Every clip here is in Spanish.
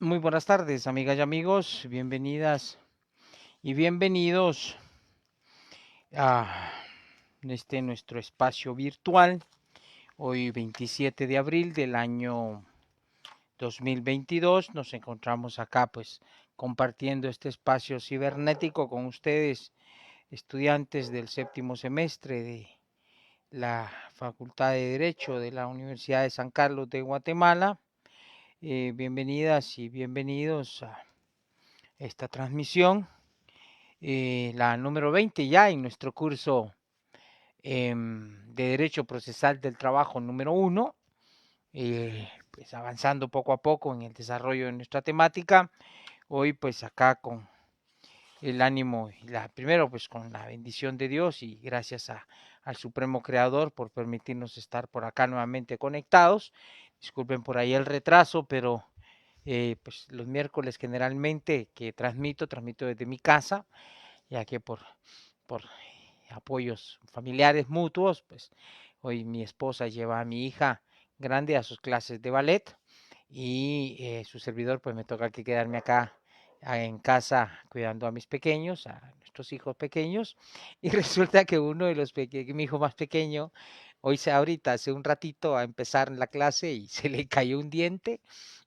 Muy buenas tardes, amigas y amigos. Bienvenidas y bienvenidos a nuestro espacio virtual. Hoy 27 de abril del año 2022 nos encontramos acá pues compartiendo este espacio cibernético con ustedes, estudiantes del séptimo semestre de la Facultad de Derecho de la Universidad de San Carlos de Guatemala. Bienvenidas y bienvenidos a esta transmisión, la número 20 ya en nuestro curso de Derecho Procesal del Trabajo número 1, pues avanzando poco a poco en el desarrollo de nuestra temática. Hoy pues acá con el ánimo, primero pues con la bendición de Dios y gracias al Supremo Creador por permitirnos estar por acá nuevamente conectados. Disculpen por ahí el retraso, pero pues los miércoles generalmente que transmito desde mi casa, ya que por apoyos familiares mutuos, pues hoy mi esposa lleva a mi hija grande a sus clases de ballet y su servidor pues me toca que quedarme acá en casa cuidando a mis pequeños, a nuestros hijos pequeños, y resulta que uno de los pequeños, mi hijo más pequeño, ahorita hace un ratito a empezar la clase y se le cayó un diente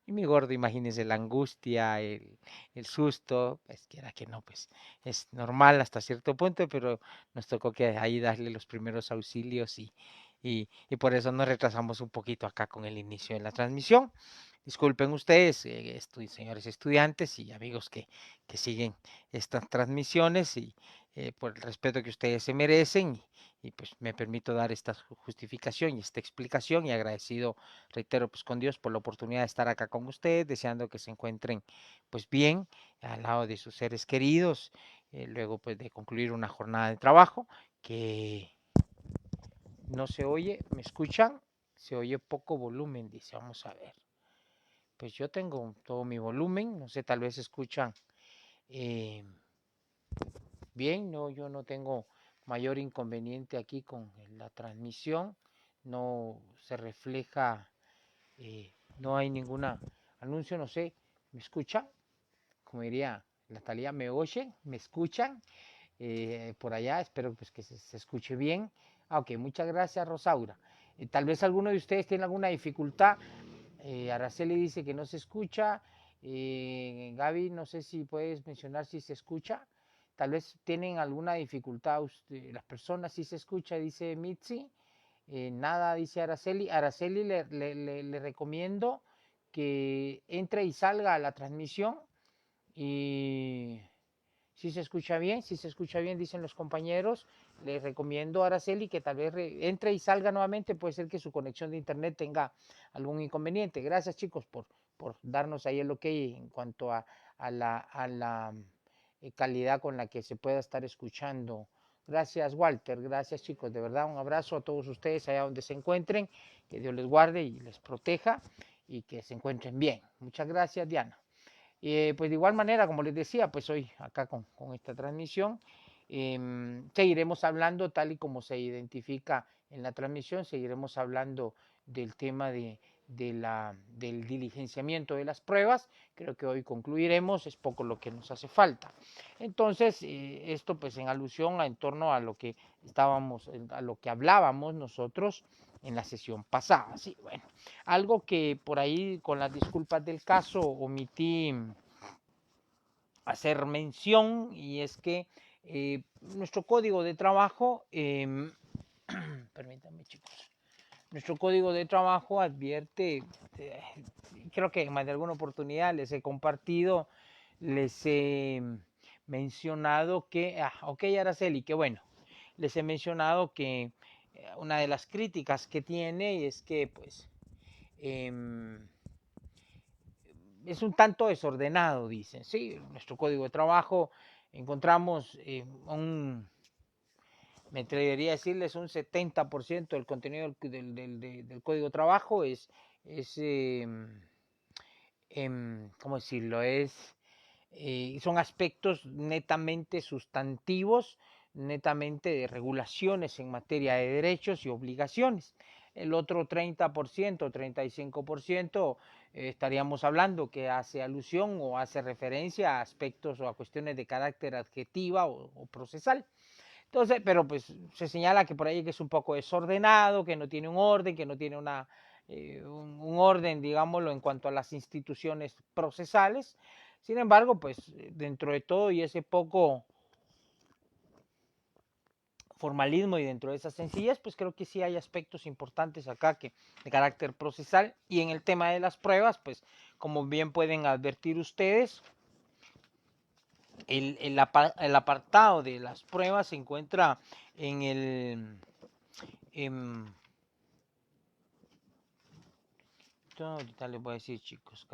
y mi gordo, imagínense la angustia, el susto, pues quiera que no, pues es normal hasta cierto punto, pero nos tocó que ahí darle los primeros auxilios y por eso nos retrasamos un poquito acá con el inicio de la transmisión. Disculpen ustedes, señores estudiantes y amigos que siguen estas transmisiones y por el respeto que ustedes se merecen y pues me permito dar esta justificación y esta explicación y agradecido, reitero, pues con Dios por la oportunidad de estar acá con ustedes, deseando que se encuentren pues bien al lado de sus seres queridos, luego pues de concluir una jornada de trabajo que no se oye, ¿me escuchan? Se oye poco volumen, dice, vamos a ver. Pues yo tengo todo mi volumen, no sé, tal vez escuchan eh, bien, no, yo no tengo mayor inconveniente aquí con la transmisión, no se refleja, no hay ninguna anuncio, no sé, ¿me escuchan? Como diría Natalia, ¿me oyen? ¿Me escuchan? Por allá, espero pues que se escuche bien. Ok, muchas gracias Rosaura. Tal vez alguno de ustedes tiene alguna dificultad. Araceli dice que no se escucha. Gaby, no sé si puedes mencionar si se escucha. Tal vez tienen alguna dificultad las personas, si se escucha, dice Mitzi. Nada, dice Araceli. Araceli le recomiendo que entre y salga a la transmisión y si se escucha bien, si se escucha bien, dicen los compañeros, les recomiendo a Araceli que tal vez entre y salga nuevamente, puede ser que su conexión de internet tenga algún inconveniente. Gracias chicos por darnos ahí el ok en cuanto a la calidad con la que se pueda estar escuchando. Gracias Walter, gracias chicos, de verdad un abrazo a todos ustedes allá donde se encuentren, que Dios les guarde y les proteja y que se encuentren bien. Muchas gracias Diana. Pues de igual manera, como les decía, pues hoy acá con esta transmisión seguiremos hablando tal y como se identifica en la transmisión, seguiremos hablando del tema del diligenciamiento de las pruebas. Creo que hoy concluiremos, es poco lo que nos hace falta. Entonces, esto pues en alusión en torno a lo que a lo que hablábamos nosotros en la sesión pasada. Sí, bueno, algo que por ahí, con las disculpas del caso, omití hacer mención y es que nuestro código de trabajo, permítanme chicos, nuestro código de trabajo advierte, eh, creo que en más de alguna oportunidad les he compartido, les he mencionado que, ok Araceli, que bueno, les he mencionado que una de las críticas que tiene es que pues eh, es un tanto desordenado, dicen. Sí, en nuestro código de trabajo encontramos me atrevería a decirles un 70% del contenido del código de trabajo es ¿cómo decirlo? Son aspectos netamente sustantivos, netamente de regulaciones en materia de derechos y obligaciones. el otro 30%, 35%, estaríamos hablando que hace alusión o hace referencia a aspectos o a cuestiones de carácter adjetiva o procesal. Entonces, pero pues se señala que por ahí que es un poco desordenado, que no tiene un orden, que no tiene un orden, digámoslo, en cuanto a las instituciones procesales. Sin embargo, pues dentro de todo y ese poco formalismo y dentro de esa sencillez, pues creo que sí hay aspectos importantes acá que de carácter procesal. Y en el tema de las pruebas, pues como bien pueden advertir ustedes, el apartado de las pruebas se encuentra en ahorita les voy a decir, chicos,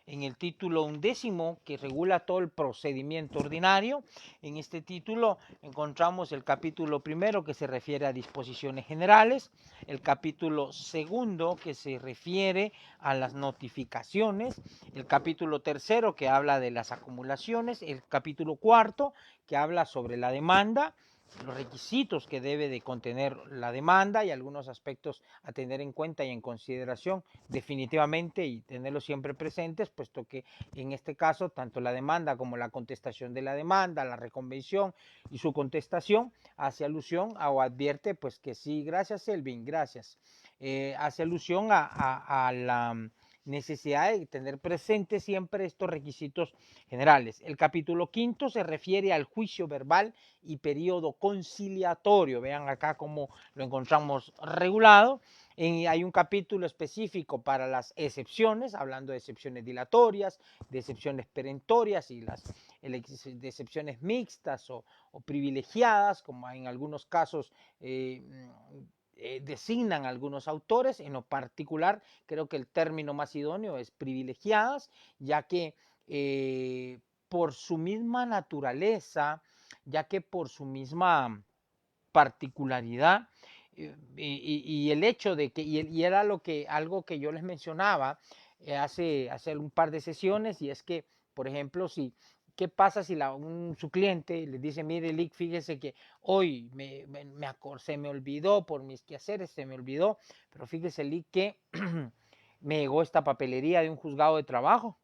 en el título 11 que regula todo el procedimiento ordinario. En este título encontramos el capítulo 1 que se refiere a disposiciones generales, el capítulo 2 que se refiere a las notificaciones, el capítulo 3 que habla de las acumulaciones, el capítulo 4 que habla sobre la demanda, los requisitos que debe de contener la demanda y algunos aspectos a tener en cuenta y en consideración definitivamente y tenerlos siempre presentes, puesto que en este caso tanto la demanda como la contestación de la demanda, la reconvención y su contestación hace alusión o advierte pues que sí, gracias Elvin, gracias, hace alusión a la necesidad de tener presente siempre estos requisitos generales. El capítulo 5 se refiere al juicio verbal y periodo conciliatorio. Vean acá cómo lo encontramos regulado. Hay un capítulo específico para las excepciones, hablando de excepciones dilatorias, de excepciones perentorias y de excepciones mixtas o privilegiadas, como en algunos casos designan algunos autores. En lo particular, creo que el término más idóneo es privilegiadas, ya que por su misma naturaleza, ya que por su misma particularidad, y el hecho de que, y era algo que yo les mencionaba hace un par de sesiones, y es que, por ejemplo, ¿qué pasa si su cliente les dice, mire, Lick, fíjese que hoy se me olvidó por mis quehaceres, se me olvidó, pero fíjese, Lick, que me llegó esta papelería de un juzgado de trabajo?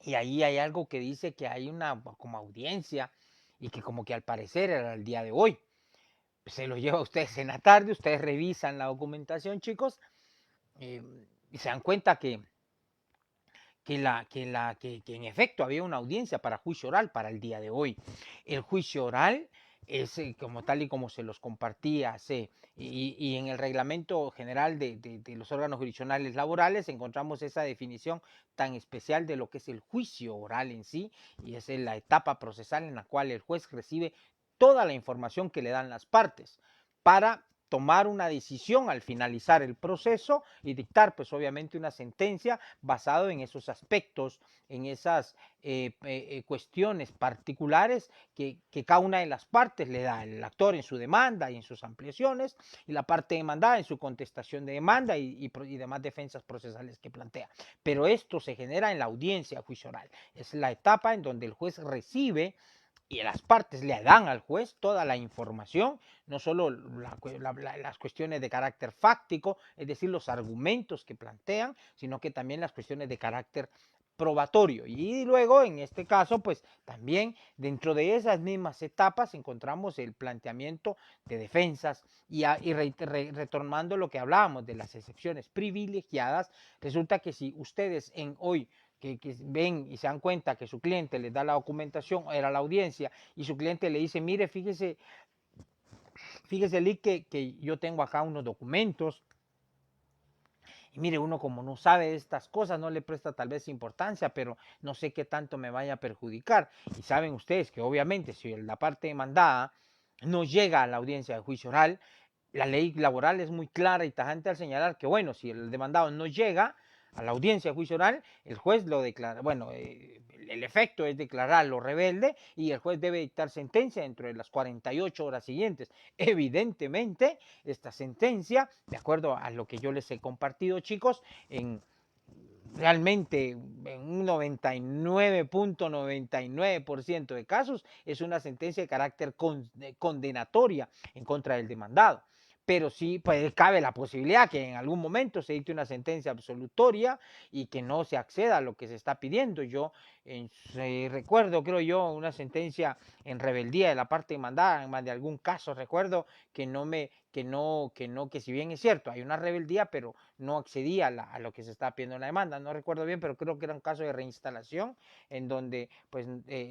Y ahí hay algo que dice que hay una como audiencia y que como que al parecer era el día de hoy. Se lo lleva a ustedes en la tarde, ustedes revisan la documentación, chicos, y se dan cuenta que en efecto había una audiencia para juicio oral para el día de hoy. El juicio oral es como tal y como se los compartía y en el reglamento general de los órganos jurisdiccionales laborales encontramos esa definición tan especial de lo que es el juicio oral en sí, y es la etapa procesal en la cual el juez recibe toda la información que le dan las partes para tomar una decisión al finalizar el proceso y dictar pues obviamente una sentencia basado en esos aspectos, en esas cuestiones particulares que cada una de las partes le da, el actor en su demanda y en sus ampliaciones, y la parte demandada en su contestación de demanda y demás defensas procesales que plantea. Pero esto se genera en la audiencia a juicio oral. Es la etapa en donde el juez recibe y las partes le dan al juez toda la información, no solo las cuestiones de carácter fáctico, es decir, los argumentos que plantean, sino que también las cuestiones de carácter probatorio. Y luego, en este caso, pues también dentro de esas mismas etapas encontramos el planteamiento de defensas y retomando lo que hablábamos de las excepciones privilegiadas, resulta que si ustedes hoy que ven y se dan cuenta que su cliente les da la documentación, era la audiencia, y su cliente le dice, mire, fíjese Lick, que yo tengo acá unos documentos, y mire, uno como no sabe estas cosas, no le presta tal vez importancia, pero no sé qué tanto me vaya a perjudicar. Y saben ustedes que obviamente si la parte demandada no llega a la audiencia de juicio oral, la ley laboral es muy clara y tajante al señalar que, bueno, si el demandado no llega a la audiencia de juicio oral, el juez lo declara, bueno, el efecto es declararlo rebelde y el juez debe dictar sentencia dentro de las 48 horas siguientes. Evidentemente, esta sentencia, de acuerdo a lo que yo les he compartido, chicos, realmente en un 99.99% de casos es una sentencia de carácter condenatoria en contra del demandado. Pero sí pues, cabe la posibilidad que en algún momento se dicte una sentencia absolutoria y que no se acceda a lo que se está pidiendo. Yo recuerdo, creo yo, una sentencia en rebeldía de la parte demandada, en más de algún caso recuerdo que que si bien es cierto, hay una rebeldía, pero no accedía a lo que se estaba pidiendo en la demanda. No recuerdo bien, pero creo que era un caso de reinstalación, en donde pues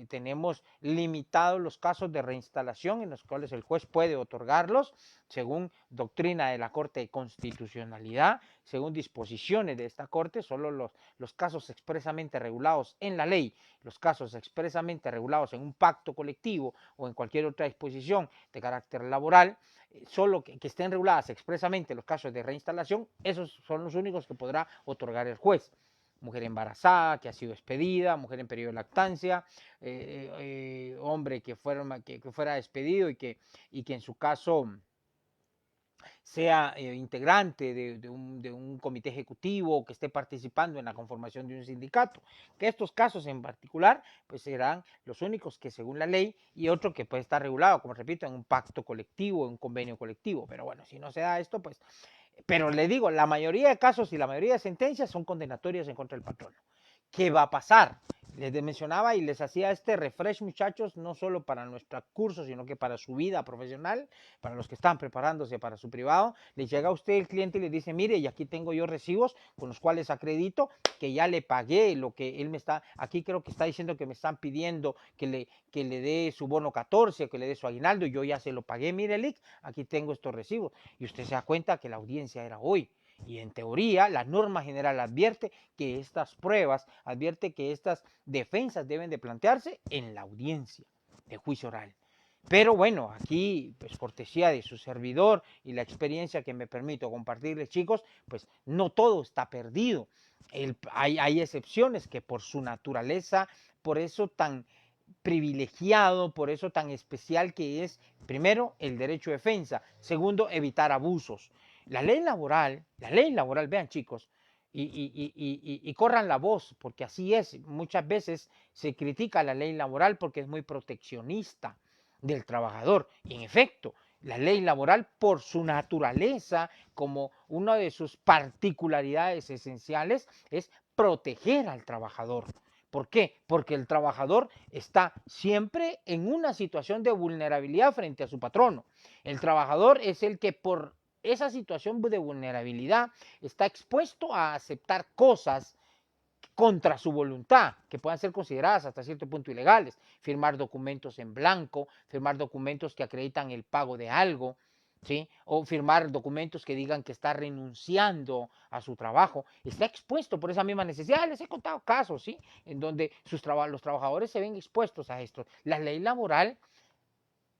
tenemos limitados los casos de reinstalación en los cuales el juez puede otorgarlos según doctrina de la Corte de Constitucionalidad, según disposiciones de esta Corte, solo los casos expresamente regulados en la ley, los casos expresamente regulados en un pacto colectivo o en cualquier otra disposición de carácter laboral, solo que estén reguladas expresamente los casos de reinstalación, esos son los únicos que podrá otorgar el juez. Mujer embarazada que ha sido expedida, mujer en periodo de lactancia, hombre que fuera despedido y que en su caso sea integrante de un comité ejecutivo, que esté participando en la conformación de un sindicato, que estos casos en particular pues serán los únicos que según la ley, y otro que puede estar regulado, como repito, en un pacto colectivo, en un convenio colectivo. Pero bueno, si no se da esto, pues, pero le digo, la mayoría de casos y la mayoría de sentencias son condenatorias en contra del patrono. ¿Qué va a pasar? Les mencionaba y les hacía este refresh, muchachos, no solo para nuestro curso, sino que para su vida profesional, para los que están preparándose para su privado. Les llega a usted el cliente y le dice, mire, y aquí tengo yo recibos con los cuales acredito que ya le pagué lo que él me está, aquí creo que está diciendo que me están pidiendo que le dé su bono 14, que le dé su aguinaldo, y yo ya se lo pagué, mire, Lick, aquí tengo estos recibos. Y usted se da cuenta que la audiencia era hoy. Y en teoría, la norma general advierte que estas pruebas, advierte que estas defensas deben de plantearse en la audiencia de juicio oral. Pero bueno, aquí, pues cortesía de su servidor y la experiencia que me permito compartirles, chicos, pues no todo está perdido. Hay excepciones que por su naturaleza, por eso tan privilegiado, por eso tan especial que es, primero, el derecho de defensa, segundo, evitar abusos. La ley laboral, vean chicos, y corran la voz, porque así es, muchas veces se critica la ley laboral porque es muy proteccionista del trabajador, y en efecto, la ley laboral por su naturaleza, como una de sus particularidades esenciales, es proteger al trabajador. ¿Por qué? Porque el trabajador está siempre en una situación de vulnerabilidad frente a su patrono. El trabajador es el que por esa situación de vulnerabilidad está expuesto a aceptar cosas contra su voluntad, que puedan ser consideradas hasta cierto punto ilegales, firmar documentos en blanco, firmar documentos que acreditan el pago de algo, ¿sí? O firmar documentos que digan que está renunciando a su trabajo, está expuesto por esa misma necesidad. Les he contado casos, ¿sí? En donde los trabajadores se ven expuestos a esto. La ley laboral,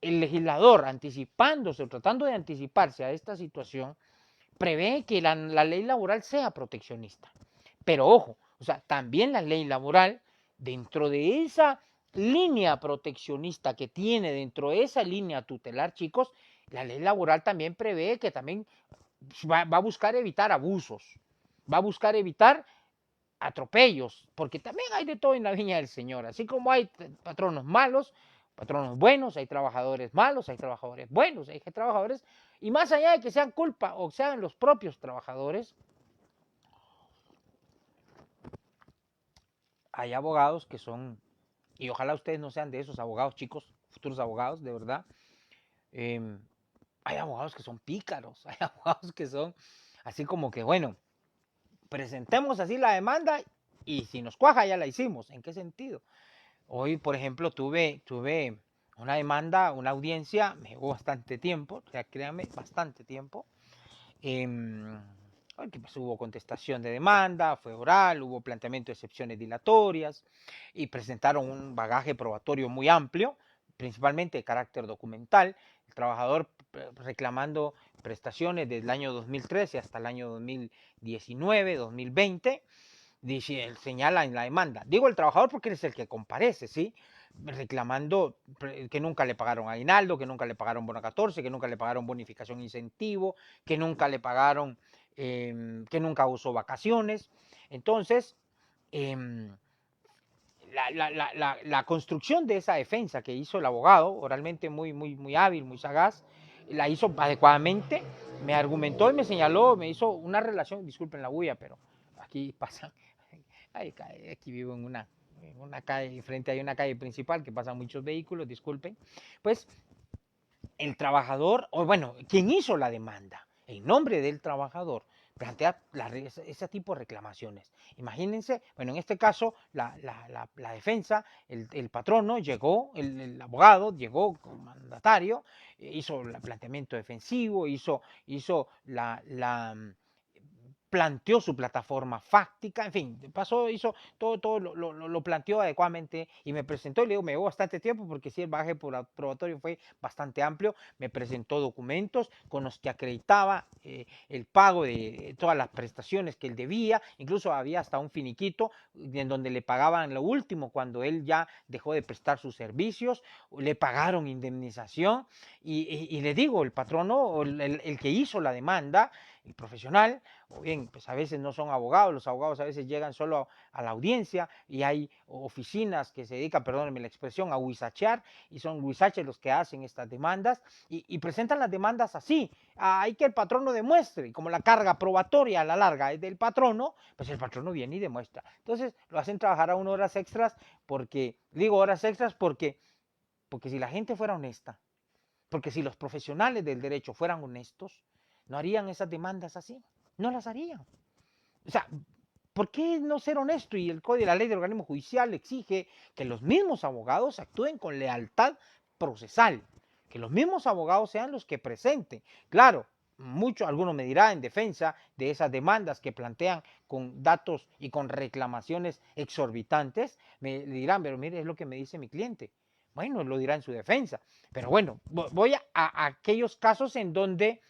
el legislador anticipándose o tratando de anticiparse a esta situación, prevé que la ley laboral sea proteccionista. Pero ojo, o sea, también la ley laboral, dentro de esa línea proteccionista que tiene, dentro de esa línea tutelar, chicos, la ley laboral también prevé que también va a buscar evitar abusos, va a buscar evitar atropellos, porque también hay de todo en la viña del Señor, así como hay patronos malos, patronos buenos, hay trabajadores malos, hay trabajadores buenos, hay trabajadores, y más allá de que sean culpa o sean los propios trabajadores, hay abogados que son, y ojalá ustedes no sean de esos abogados, chicos, futuros abogados, de verdad, eh, hay abogados que son pícaros, hay abogados que son así como que, bueno, presentemos así la demanda y si nos cuaja ya la hicimos. ¿En qué sentido? Hoy, por ejemplo, tuve una demanda, una audiencia, me llevó bastante tiempo, o sea, créanme, bastante tiempo. Eh, pues hubo contestación de demanda, fue oral, hubo planteamiento de excepciones dilatorias y presentaron un bagaje probatorio muy amplio, principalmente de carácter documental. El trabajador reclamando prestaciones desde el año 2013 hasta el año 2019, 2020 dice, señala en la demanda. Digo el trabajador porque es el que comparece, ¿sí? Reclamando que nunca le pagaron aguinaldo, que nunca le pagaron bono 14, que nunca le pagaron bonificación incentivo, que nunca le pagaron que nunca usó vacaciones. Entonces, em, la construcción de esa defensa que hizo el abogado, oralmente muy hábil, muy sagaz, la hizo adecuadamente, me argumentó y me señaló, me hizo una relación, disculpen la bulla, pero aquí pasan, aquí vivo en una calle, frente hay una calle principal que pasan muchos vehículos, disculpen, pues el trabajador, o bueno, quien hizo la demanda, en nombre del trabajador, plantea ese tipo de reclamaciones. Imagínense, bueno, en este caso, la defensa, el patrono llegó, el abogado llegó como mandatario, hizo el planteamiento defensivo, hizo planteó su plataforma fáctica, en fin, pasó, hizo todo lo planteó adecuadamente y me presentó y le digo, me llevó bastante tiempo porque sí, el bagaje probatorio fue bastante amplio, me presentó documentos con los que acreditaba el pago de todas las prestaciones que él debía, incluso había hasta un finiquito en donde le pagaban lo último cuando él ya dejó de prestar sus servicios, le pagaron indemnización y le digo, el patrono, el que hizo la demanda, el profesional, o bien, pues a veces no son abogados, los abogados a veces llegan solo a la audiencia y hay oficinas que se dedican, perdónenme la expresión, a huizachear y son huizaches los que hacen estas demandas y presentan las demandas así, hay que el patrono demuestre, y como la carga probatoria a la larga es del patrono, pues el patrono viene y demuestra. Entonces lo hacen trabajar a 1 horas extras porque, digo horas extras porque si la gente fuera honesta, porque si los profesionales del derecho fueran honestos, no harían esas demandas así, no las harían. O sea, ¿por qué no ser honesto? Y el Código de la Ley del Organismo Judicial exige que los mismos abogados actúen con lealtad procesal, que los mismos abogados sean los que presenten. Claro, algunos me dirán en defensa de esas demandas que plantean con datos y con reclamaciones exorbitantes, me dirán, pero mire, es lo que me dice mi cliente. Bueno, lo dirá en su defensa. Pero bueno, voy a aquellos casos en donde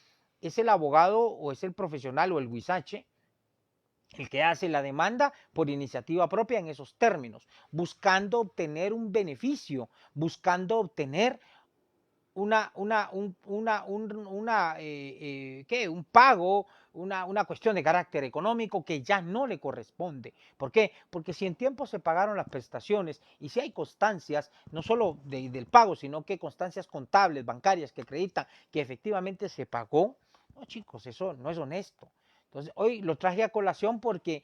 es el abogado o es el profesional o el huizache el que hace la demanda por iniciativa propia en esos términos, buscando obtener un beneficio, buscando obtener un pago, una cuestión de carácter económico que ya no le corresponde. ¿Por qué? Porque si en tiempo se pagaron las prestaciones y si hay constancias, no solo del pago, sino que constancias contables, bancarias que acreditan que efectivamente se pagó, no chicos, eso no es honesto. Entonces, hoy lo traje a colación porque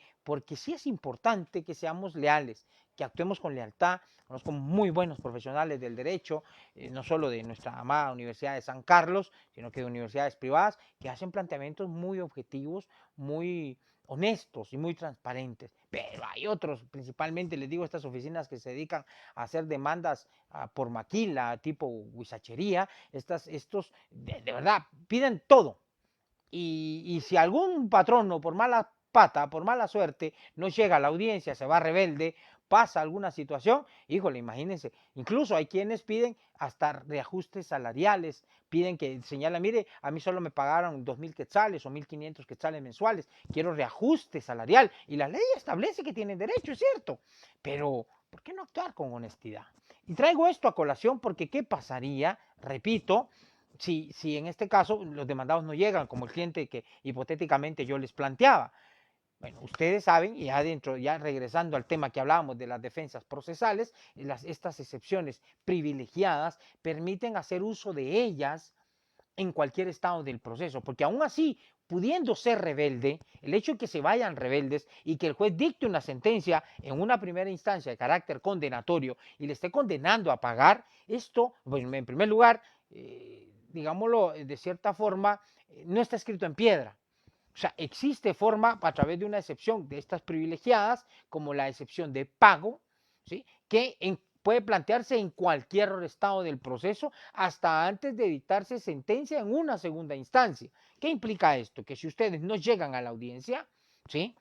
sí es importante que seamos leales, que actuemos con lealtad. Conozco muy buenos profesionales del derecho, no solo de nuestra amada Universidad de San Carlos, sino que de universidades privadas, que hacen planteamientos muy objetivos, muy honestos y muy transparentes. Pero hay otros, principalmente les digo, estas oficinas que se dedican a hacer demandas por maquila, tipo huizachería, estos de verdad piden todo y si algún patrono por mala pata, por mala suerte, no llega a la audiencia, se va rebelde, pasa alguna situación, híjole, imagínense, incluso hay quienes piden hasta reajustes salariales, piden que señala, mire, a mí solo me pagaron 2.000 quetzales o 1.500 quetzales mensuales, quiero reajuste salarial, y la ley establece que tienen derecho, es cierto, pero ¿por qué no actuar con honestidad? Y traigo esto a colación porque ¿qué pasaría? Repito, si en este caso los demandados no llegan, como el cliente que hipotéticamente yo les planteaba. Bueno, ustedes saben, y adentro, ya regresando al tema que hablábamos de las defensas procesales, estas excepciones privilegiadas permiten hacer uso de ellas en cualquier estado del proceso, porque aún así, pudiendo ser rebelde, el hecho de que se vayan rebeldes y que el juez dicte una sentencia en una primera instancia de carácter condenatorio y le esté condenando a pagar, esto, bueno, en primer lugar, digámoslo de cierta forma, no está escrito en piedra. O sea, existe forma a través de una excepción de estas privilegiadas, como la excepción de pago, ¿sí? Que puede plantearse en cualquier estado del proceso hasta antes de dictarse sentencia en una segunda instancia. ¿Qué implica esto? Que si ustedes no llegan a la audiencia, ¿sí?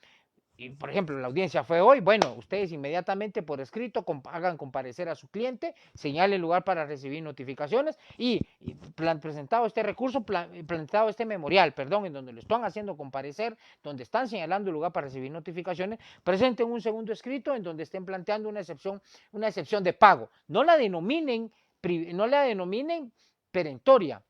Y por ejemplo, la audiencia fue hoy, bueno, ustedes inmediatamente por escrito hagan comparecer a su cliente, señale el lugar para recibir notificaciones y presentado este recurso, presentado este memorial, perdón, en donde lo están haciendo comparecer, donde están señalando el lugar para recibir notificaciones, presenten un segundo escrito en donde estén planteando una excepción de pago. No la denominen perentoria,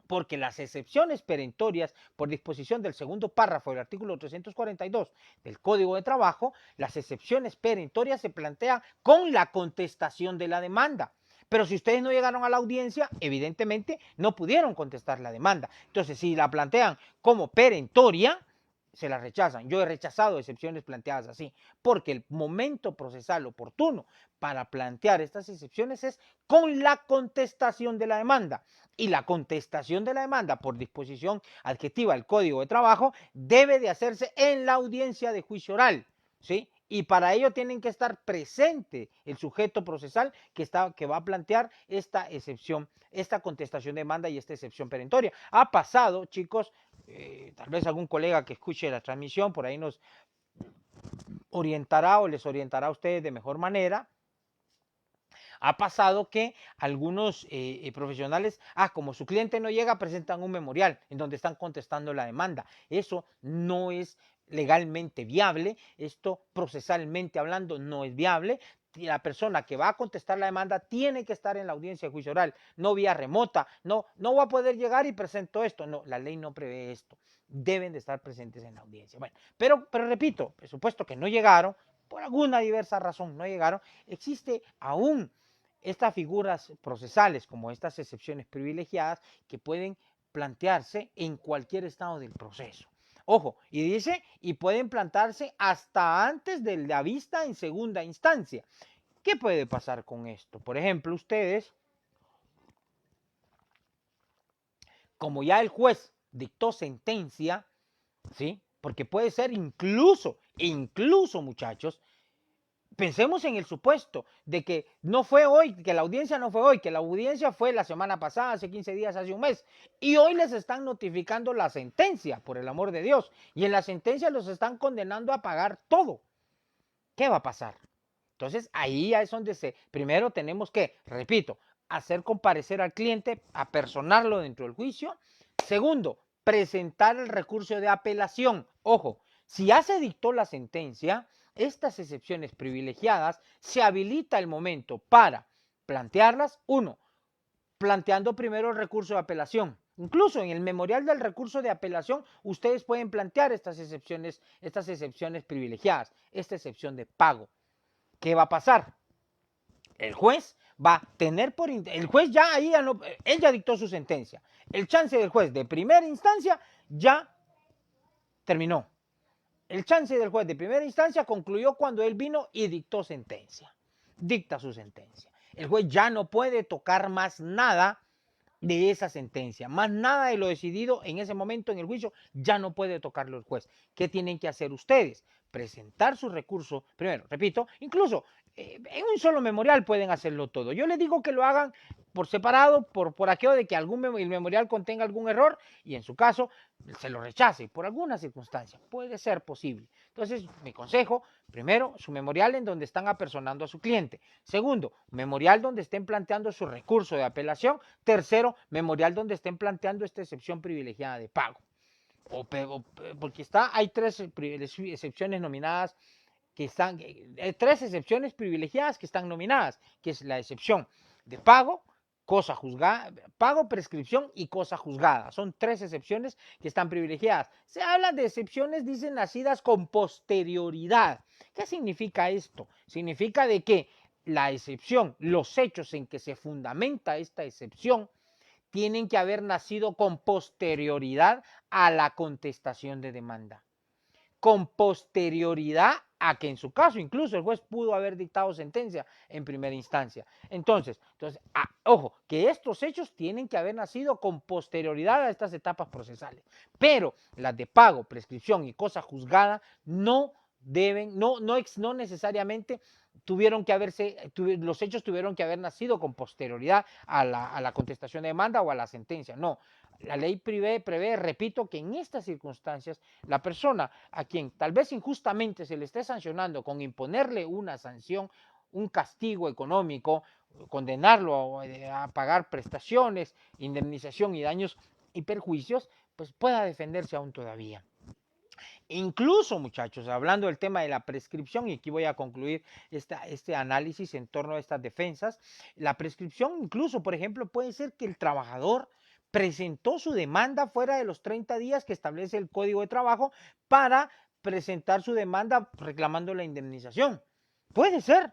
porque las excepciones perentorias, por disposición del segundo párrafo del artículo 342 del Código de Trabajo, las excepciones perentorias se plantean con la contestación de la demanda. Pero si ustedes no llegaron a la audiencia, evidentemente no pudieron contestar la demanda. Entonces, si la plantean como perentoria, se la rechazan. Yo he rechazado excepciones planteadas así, porque el momento procesal oportuno para plantear estas excepciones es con la contestación de la demanda. Y la contestación de la demanda por disposición adjetiva del Código de Trabajo debe de hacerse en la audiencia de juicio oral, ¿sí? Y para ello tienen que estar presente el sujeto procesal que va a plantear esta excepción, esta contestación de demanda y esta excepción perentoria. Ha pasado, chicos, tal vez algún colega que escuche la transmisión por ahí nos orientará o les orientará a ustedes de mejor manera. Ha pasado que algunos profesionales, como su cliente no llega, presentan un memorial en donde están contestando la demanda. Eso no es legalmente viable, esto procesalmente hablando no es viable. La persona que va a contestar la demanda tiene que estar en la audiencia de juicio oral, no vía remota, no va a poder llegar y presento esto. No, la ley no prevé esto. Deben de estar presentes en la audiencia. Bueno, pero repito, por supuesto que no llegaron, por alguna diversa razón no llegaron, existe aún estas figuras procesales, como estas excepciones privilegiadas, que pueden plantearse en cualquier estado del proceso. Ojo, y dice, y pueden plantarse hasta antes de la vista en segunda instancia. ¿Qué puede pasar con esto? Por ejemplo, ustedes, como ya el juez dictó sentencia, ¿sí? Porque puede ser incluso muchachos, pensemos en el supuesto de que no fue hoy, que la audiencia no fue hoy, que la audiencia fue la semana pasada, hace 15 días, hace un mes, y hoy les están notificando la sentencia, por el amor de Dios, y en la sentencia los están condenando a pagar todo. ¿Qué va a pasar? Entonces ahí es donde primero tenemos que, repito, hacer comparecer al cliente, apersonarlo dentro del juicio. Segundo, presentar el recurso de apelación. Ojo, si ya se dictó la sentencia, estas excepciones privilegiadas, se habilita el momento para plantearlas. Uno, planteando primero el recurso de apelación. Incluso en el memorial del recurso de apelación, ustedes pueden plantear estas excepciones privilegiadas, esta excepción de pago. ¿Qué va a pasar? El juez va a tener el juez ya ahí, él ya dictó su sentencia. El chance del juez de primera instancia ya terminó. El chance del juez de primera instancia concluyó cuando él vino y dictó sentencia. Dicta su sentencia. El juez ya no puede tocar más nada de esa sentencia, más nada de lo decidido en ese momento en el juicio, ya no puede tocarlo el juez. ¿Qué tienen que hacer ustedes? Presentar su recurso, primero, repito, incluso en un solo memorial pueden hacerlo todo. Yo les digo que lo hagan por separado, por aquello de que el memorial contenga algún error y en su caso se lo rechace por alguna circunstancia. Puede ser posible. Entonces, mi consejo, primero, su memorial en donde están apersonando a su cliente. Segundo, memorial donde estén planteando su recurso de apelación. Tercero, memorial donde estén planteando esta excepción privilegiada de pago. Porque hay tres excepciones nominadas que están, tres excepciones privilegiadas que están nominadas, que es la excepción de pago, cosa juzgada, pago, prescripción y cosa juzgada. Son tres excepciones que están privilegiadas. Se habla de excepciones, dicen, nacidas con posterioridad. ¿Qué significa esto? Significa de que la excepción, los hechos en que se fundamenta esta excepción, tienen que haber nacido con posterioridad a la contestación de demanda. Con posterioridad a que en su caso incluso el juez pudo haber dictado sentencia en primera instancia. Entonces ojo, que estos hechos tienen que haber nacido con posterioridad a estas etapas procesales, pero las de pago, prescripción y cosa juzgada no necesariamente los hechos tuvieron que haber nacido con posterioridad a la contestación de demanda o a la sentencia, no. La ley prevé, repito, que en estas circunstancias la persona a quien tal vez injustamente se le esté sancionando con imponerle una sanción, un castigo económico, condenarlo a pagar prestaciones, indemnización y daños y perjuicios, pues pueda defenderse aún todavía. Incluso, muchachos, hablando del tema de la prescripción, y aquí voy a concluir este análisis en torno a estas defensas, la prescripción incluso, por ejemplo, puede ser que el trabajador presentó su demanda fuera de los 30 días que establece el Código de Trabajo para presentar su demanda reclamando la indemnización. Puede ser,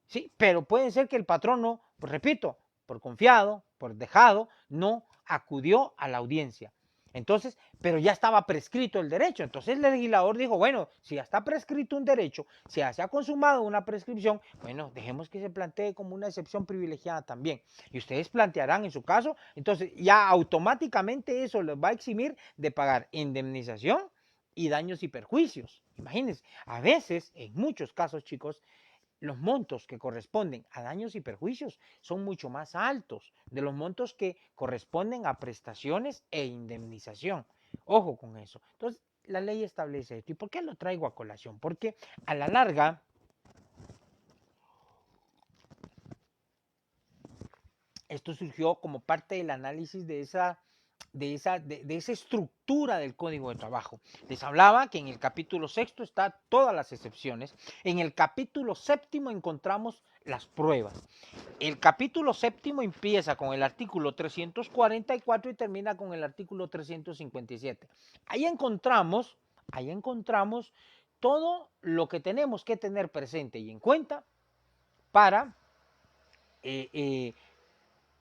sí, pero puede ser que el patrono, pues repito, por confiado, por dejado, no acudió a la audiencia. Entonces, pero ya estaba prescrito el derecho. Entonces el legislador dijo, bueno, si ya está prescrito un derecho, si ya se ha consumado una prescripción, bueno, dejemos que se plantee como una excepción privilegiada también. Y ustedes plantearán en su caso, entonces ya automáticamente eso les va a eximir de pagar indemnización y daños y perjuicios. Imagínense, a veces, en muchos casos, chicos, los montos que corresponden a daños y perjuicios son mucho más altos de los montos que corresponden a prestaciones e indemnización. Ojo con eso. Entonces, la ley establece esto. ¿Y por qué lo traigo a colación? Porque a la larga, esto surgió como parte del análisis de esa estructura del Código de Trabajo. Les hablaba que en el capítulo sexto está todas las excepciones. En el capítulo séptimo encontramos las pruebas. El capítulo séptimo empieza con el artículo 344 y termina con el artículo 357. Ahí encontramos todo lo que tenemos que tener presente y en cuenta para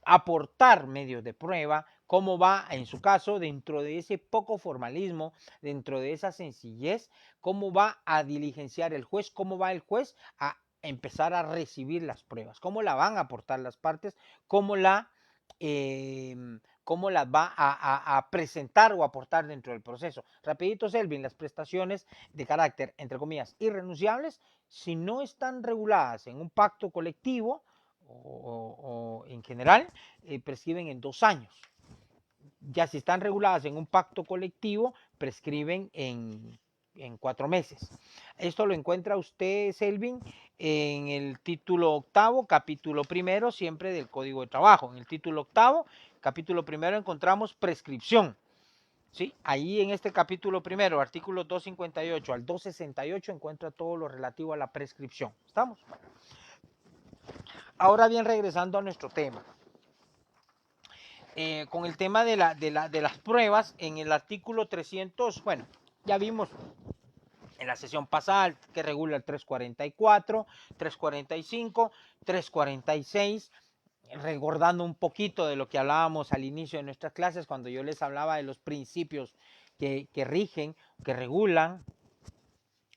aportar medios de prueba, cómo va, en su caso, dentro de ese poco formalismo, dentro de esa sencillez, cómo va a diligenciar el juez, cómo va el juez a empezar a recibir las pruebas, cómo la van a aportar las partes, cómo las va a presentar o aportar dentro del proceso. Rapidito, Selvin, las prestaciones de carácter, entre comillas, irrenunciables, si no están reguladas en un pacto colectivo, o en general, prescriben en 2 años. Ya si están reguladas en un pacto colectivo, prescriben en 4 meses. Esto lo encuentra usted, Selvin, en el título octavo, capítulo primero, siempre del Código de Trabajo. En el título octavo, capítulo primero, encontramos prescripción. ¿Sí? Ahí en este capítulo primero, artículos 258 al 268, encuentra todo lo relativo a la prescripción. ¿Estamos? Ahora bien, regresando a nuestro tema. Con el tema de las pruebas, en el artículo 300, bueno, ya vimos en la sesión pasada que regula el 344, 345, 346, recordando un poquito de lo que hablábamos al inicio de nuestras clases, cuando yo les hablaba de los principios que rigen, que regulan,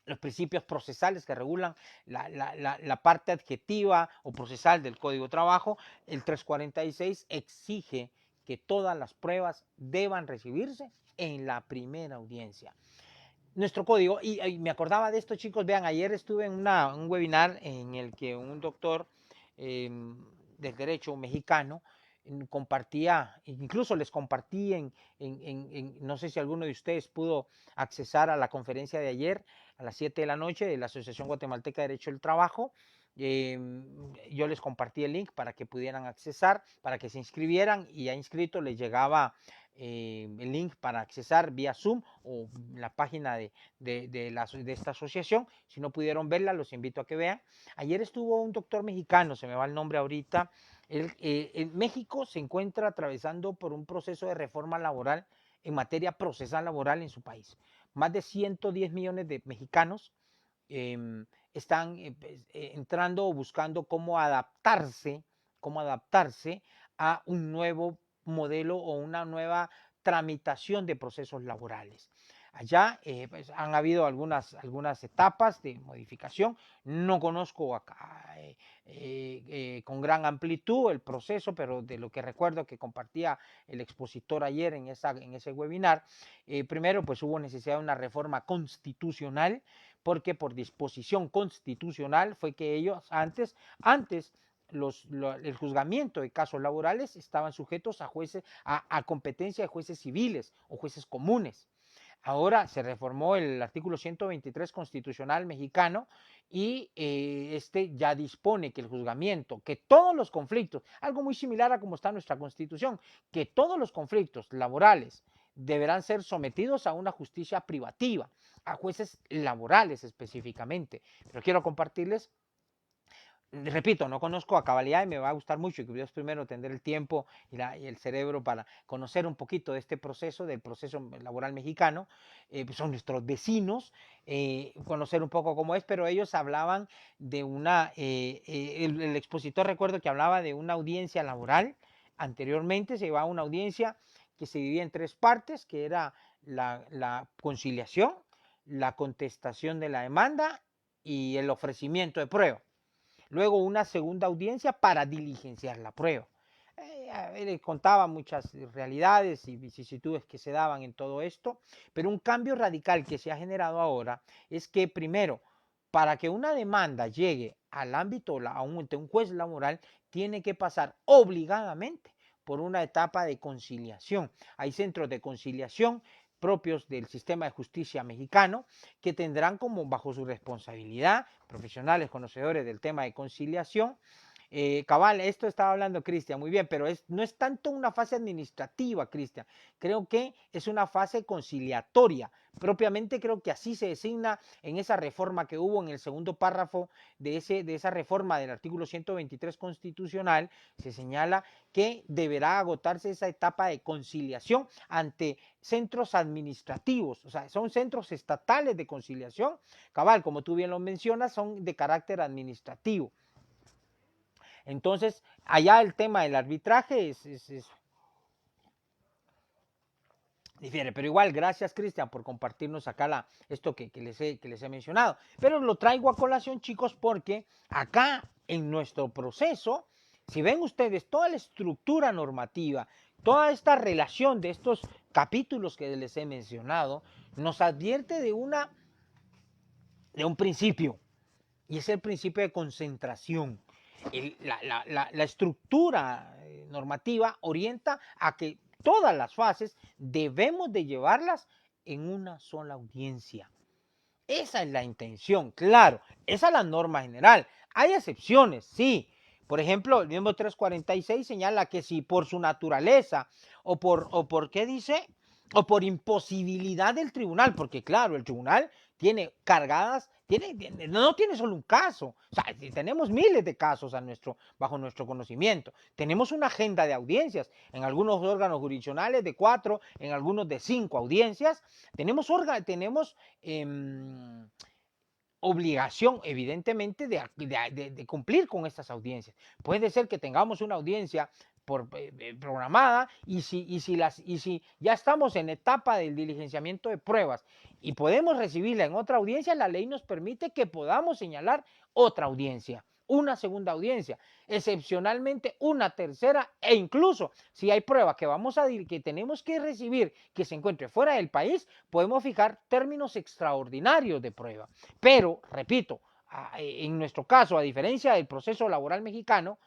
los principios procesales que regulan la parte adjetiva o procesal del Código de Trabajo. El 346 exige que todas las pruebas deban recibirse en la primera audiencia. Nuestro código, y me acordaba de esto, chicos, vean, ayer estuve en un webinar en el que un doctor del derecho mexicano compartía, incluso les compartí no sé si alguno de ustedes pudo accesar a la conferencia de ayer a las 7 de la noche de la Asociación Guatemalteca de Derecho del Trabajo. Yo les compartí el link para que pudieran accesar, para que se inscribieran, y ya inscrito les llegaba el link para accesar vía Zoom o la página de esta asociación. Si no pudieron verla, los invito a que vean. Ayer estuvo un doctor mexicano, se me va el nombre ahorita. En México se encuentra atravesando por un proceso de reforma laboral en materia procesal laboral en su país. Más de 110 millones de mexicanos están entrando o buscando cómo adaptarse a un nuevo modelo o una nueva tramitación de procesos laborales. Allá pues han habido algunas etapas de modificación. No conozco acá con gran amplitud el proceso, pero de lo que recuerdo que compartía el expositor ayer en ese webinar, primero pues hubo necesidad de una reforma constitucional, porque por disposición constitucional fue que ellos antes el juzgamiento de casos laborales estaban sujetos a jueces, a competencia de jueces civiles o jueces comunes. Ahora se reformó el artículo 123 constitucional mexicano y este ya dispone que el juzgamiento, que todos los conflictos, algo muy similar a como está nuestra Constitución, que todos los conflictos laborales deberán ser sometidos a una justicia privativa, a jueces laborales específicamente. Pero quiero compartirles repito, no conozco a cabalidad y me va a gustar mucho, y que Dios primero tendré el tiempo y el cerebro para conocer un poquito de este proceso, del proceso laboral mexicano. Pues son nuestros vecinos, conocer un poco cómo es, pero ellos hablaban de el expositor recuerdo que hablaba de una audiencia laboral. Anteriormente se llevaba una audiencia que se dividía en tres partes, que era la conciliación, la contestación de la demanda y el ofrecimiento de prueba. Luego una segunda audiencia para diligenciar la prueba. Él contaba muchas realidades y vicisitudes que se daban en todo esto, pero un cambio radical que se ha generado ahora es que primero, para que una demanda llegue al ámbito de un juez laboral, tiene que pasar obligadamente por una etapa de conciliación. Hay centros de conciliación propios del sistema de justicia mexicano, que tendrán como bajo su responsabilidad profesionales conocedores del tema de conciliación. Cabal, esto estaba hablando Cristian, muy bien, pero no es tanto una fase administrativa, Cristian, creo que es una fase conciliatoria. Propiamente creo que así se designa en esa reforma que hubo en el segundo párrafo de esa reforma del artículo 123 constitucional. Se señala que deberá agotarse esa etapa de conciliación ante centros administrativos, o sea, son centros estatales de conciliación. Cabal, como tú bien lo mencionas, son de carácter administrativo. Entonces, allá el tema del arbitraje difiere, pero igual, gracias Cristian por compartirnos acá esto que les he mencionado. Pero lo traigo a colación, chicos, porque acá en nuestro proceso, si ven ustedes toda la estructura normativa, toda esta relación de estos capítulos que les he mencionado, nos advierte de un principio, y es el principio de concentración. La estructura normativa orienta a que todas las fases debemos de llevarlas en una sola audiencia. Esa es la intención, claro, esa es la norma general. Hay excepciones, sí. Por ejemplo, el mismo 346 señala que si por su naturaleza o por ¿qué dice? O por imposibilidad del tribunal, porque claro, el tribunal tiene cargadas, no tiene solo un caso, o sea, tenemos miles de casos bajo nuestro conocimiento. Tenemos una agenda de audiencias, en algunos órganos jurisdiccionales de 4, en algunos de 5 audiencias. Tenemos obligación, evidentemente, de cumplir con estas audiencias. Puede ser que tengamos una audiencia programada y si ya estamos en etapa del diligenciamiento de pruebas y podemos recibirla en otra audiencia, la ley nos permite que podamos señalar otra audiencia, una segunda audiencia, excepcionalmente una tercera, e incluso si hay pruebas que tenemos que recibir que se encuentre fuera del país, podemos fijar términos extraordinarios de prueba. Pero, repito, en nuestro caso, a diferencia del proceso laboral mexicano,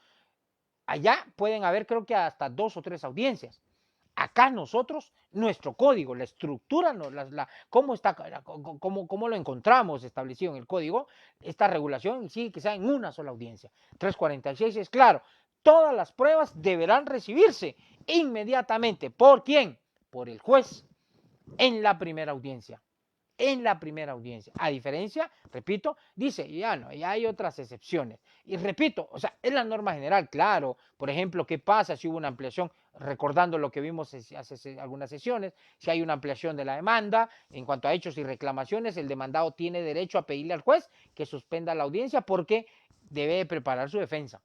allá pueden haber creo que hasta 2 o 3 audiencias. Acá nosotros, nuestro código, la estructura, cómo lo encontramos establecido en el código, esta regulación sí que sea en una sola audiencia. 346 es claro, todas las pruebas deberán recibirse inmediatamente. ¿Por quién? Por el juez en la primera audiencia. En la primera audiencia. A diferencia, repito, dice, ya no, ya hay otras excepciones. Y repito, o sea, es la norma general, claro. Por ejemplo, ¿qué pasa si hubo una ampliación? Recordando lo que vimos hace algunas sesiones, si hay una ampliación de la demanda, en cuanto a hechos y reclamaciones, el demandado tiene derecho a pedirle al juez que suspenda la audiencia porque debe preparar su defensa.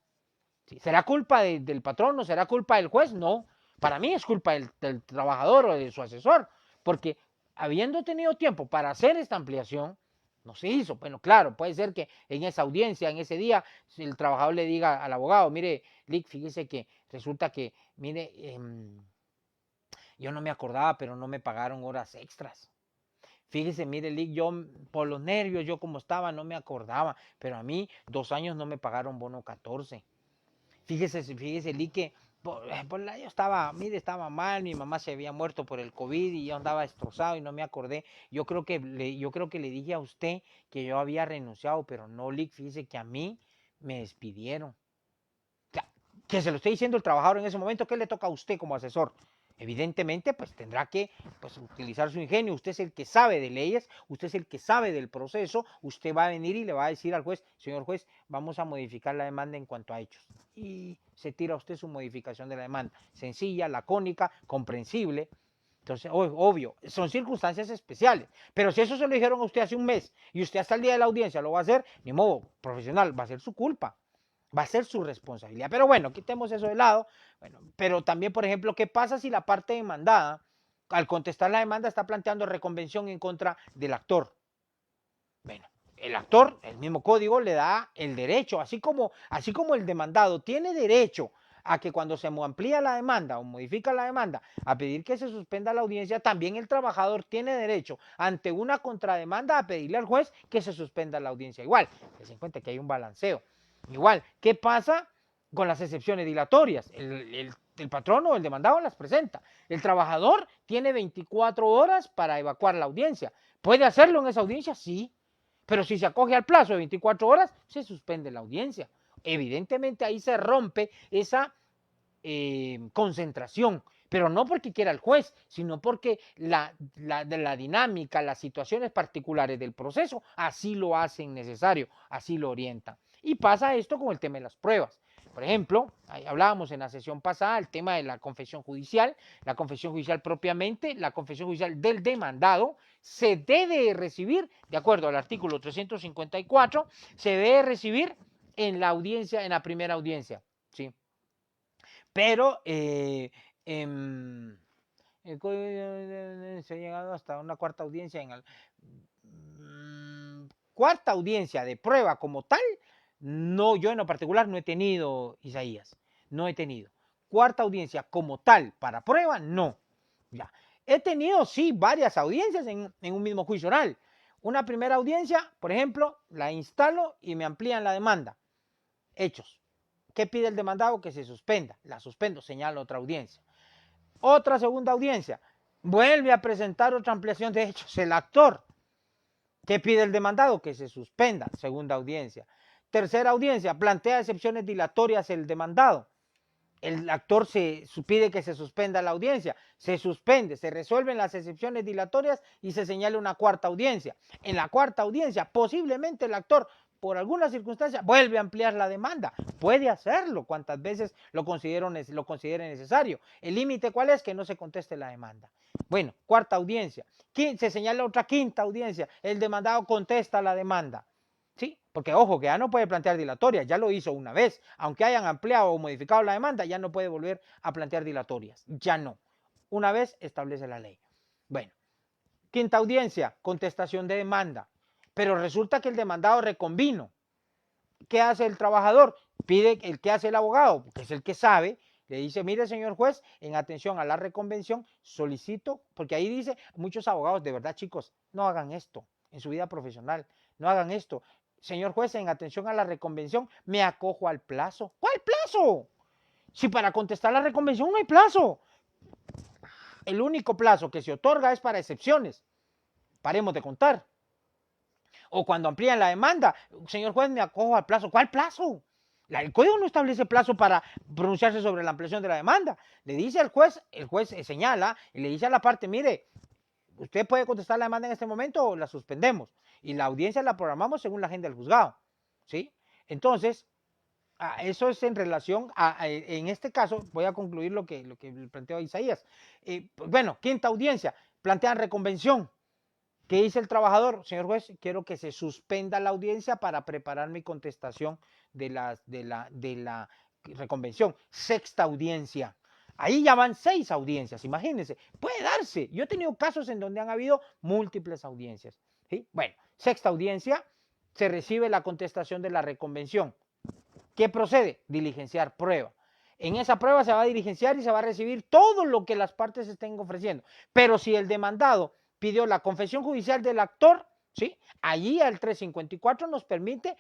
¿Será culpa del patrón o será culpa del juez? No, para mí es culpa del trabajador o de su asesor, porque habiendo tenido tiempo para hacer esta ampliación, no se hizo. Bueno, claro, puede ser que en esa audiencia, en ese día, el trabajador le diga al abogado, mire, Lick, fíjese que resulta que, mire, yo no me acordaba, pero no me pagaron horas extras. Fíjese, mire, Lick, yo por los nervios, yo como estaba, no me acordaba, pero a mí 2 años no me pagaron bono 14. Fíjese, Lick, que yo estaba mal, mi mamá se había muerto por el COVID y yo andaba destrozado y no me acordé. Yo creo que le dije a usted que yo había renunciado, pero no, Lick, fíjese que a mí me despidieron. O sea, que se lo esté diciendo el trabajador en ese momento, ¿qué le toca a usted como asesor? Evidentemente, pues tendrá que utilizar su ingenio. Usted es el que sabe de leyes, usted es el que sabe del proceso. Usted va a venir y le va a decir al juez, señor juez, vamos a modificar la demanda en cuanto a hechos. Y se tira usted su modificación de la demanda. Sencilla, lacónica, comprensible. Entonces, obvio, son circunstancias especiales. Pero si eso se lo dijeron a usted hace un mes y usted hasta el día de la audiencia lo va a hacer, ni modo, profesional, va a ser su culpa. Va a ser su responsabilidad. Pero bueno, quitemos eso de lado. Bueno, pero también, por ejemplo, ¿qué pasa si la parte demandada, al contestar la demanda, está planteando reconvención en contra del actor? Bueno, el actor, el mismo código, le da el derecho, así como el demandado tiene derecho a que cuando se amplía la demanda o modifica la demanda a pedir que se suspenda la audiencia, también el trabajador tiene derecho ante una contrademanda a pedirle al juez que se suspenda la audiencia. Igual, se en cuenta que hay un balanceo. Igual, ¿qué pasa con las excepciones dilatorias? El patrón o el demandado las presenta. El trabajador tiene 24 horas para evacuar la audiencia. ¿Puede hacerlo en esa audiencia? Sí. Pero si se acoge al plazo de 24 horas, se suspende la audiencia. Evidentemente ahí se rompe esa concentración, pero no porque quiera el juez, sino porque la dinámica, las situaciones particulares del proceso así lo hacen necesario, así lo orientan. Y pasa esto con el tema de las pruebas. Por ejemplo, ahí hablábamos en la sesión pasada el tema de la confesión judicial propiamente, la confesión judicial del demandado se debe recibir, de acuerdo al artículo 354, se debe recibir en la audiencia, en la primera audiencia, ¿sí? Pero se ha llegado hasta una cuarta audiencia. Cuarta audiencia de prueba como tal, no, yo en lo particular no he tenido, Isaías, no he tenido. Cuarta audiencia como tal para prueba, no. Ya. He tenido, sí, varias audiencias en un mismo juicio oral. Una primera audiencia, por ejemplo, la instalo y me amplían la demanda. Hechos. ¿Qué pide el demandado? Que se suspenda. La suspendo, señalo otra audiencia. Otra segunda audiencia. Vuelve a presentar otra ampliación de hechos el actor. ¿Qué pide el demandado? Que se suspenda. Segunda audiencia. Tercera audiencia. Plantea excepciones dilatorias el demandado. El actor pide que se suspenda la audiencia. Se suspende, se resuelven las excepciones dilatorias y se señala una cuarta audiencia. En la cuarta audiencia, posiblemente el actor por alguna circunstancia, vuelve a ampliar la demanda. Puede hacerlo cuantas veces lo considere necesario. ¿El límite cuál es? Que no se conteste la demanda. Bueno, cuarta audiencia. Se señala otra quinta audiencia. El demandado contesta la demanda. ¿Sí? Porque, ojo, que ya no puede plantear dilatorias. Ya lo hizo una vez. Aunque hayan ampliado o modificado la demanda, ya no puede volver a plantear dilatorias. Ya no. Una vez establece la ley. Bueno, quinta audiencia, contestación de demanda. Pero resulta que el demandado reconvino. ¿Qué hace el trabajador? Pide el que hace el abogado, que es el que sabe, le dice, mire señor juez, en atención a la reconvención, solicito, porque ahí dice, muchos abogados, de verdad chicos, no hagan esto en su vida profesional, no hagan esto. Señor juez, en atención a la reconvención, me acojo al plazo. ¿Cuál plazo? Si para contestar la reconvención no hay plazo. El único plazo que se otorga es para excepciones. Paremos de contar. O cuando amplían la demanda, señor juez, me acojo al plazo. ¿Cuál plazo? El código no establece plazo para pronunciarse sobre la ampliación de la demanda. Le dice al juez, el juez señala y le dice a la parte, mire, usted puede contestar la demanda en este momento o la suspendemos. Y la audiencia la programamos según la agenda del juzgado. ¿Sí? Entonces, eso es en relación en este caso, voy a concluir lo que planteó Isaías. Bueno, quinta audiencia, plantean reconvención. ¿Qué dice el trabajador? Señor juez, quiero que se suspenda la audiencia para preparar mi contestación de la reconvención. Sexta audiencia. Ahí ya van 6 audiencias, imagínense. Puede darse. Yo he tenido casos en donde han habido múltiples audiencias. ¿Sí? Bueno, sexta audiencia, se recibe la contestación de la reconvención. ¿Qué procede? Diligenciar prueba. En esa prueba se va a diligenciar y se va a recibir todo lo que las partes estén ofreciendo. Pero si el demandado pidió la confesión judicial del actor, ¿sí? Allí el 354 nos permite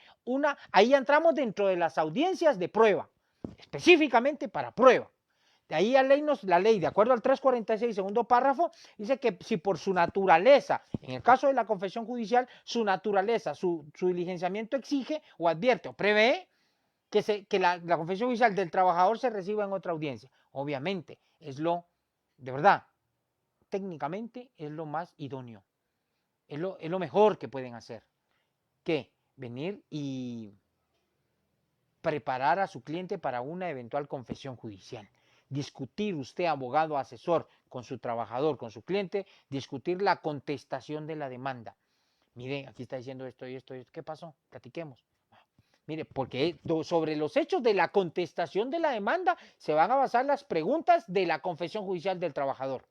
ahí entramos dentro de las audiencias de prueba, específicamente para prueba. De ahí la ley, de acuerdo al 346, segundo párrafo, dice que si por su naturaleza, en el caso de la confesión judicial, su naturaleza, su diligenciamiento exige o advierte o prevé que la confesión judicial del trabajador se reciba en otra audiencia. Obviamente, es lo de verdad, técnicamente es lo más idóneo, es lo mejor que pueden hacer, que venir y preparar a su cliente para una eventual confesión judicial. Discutir usted, abogado asesor, con su trabajador, con su cliente, discutir la contestación de la demanda. Mire, aquí está diciendo esto y esto y esto. ¿Qué pasó? Platiquemos. Mire, porque sobre los hechos de la contestación de la demanda se van a basar las preguntas de la confesión judicial del trabajador.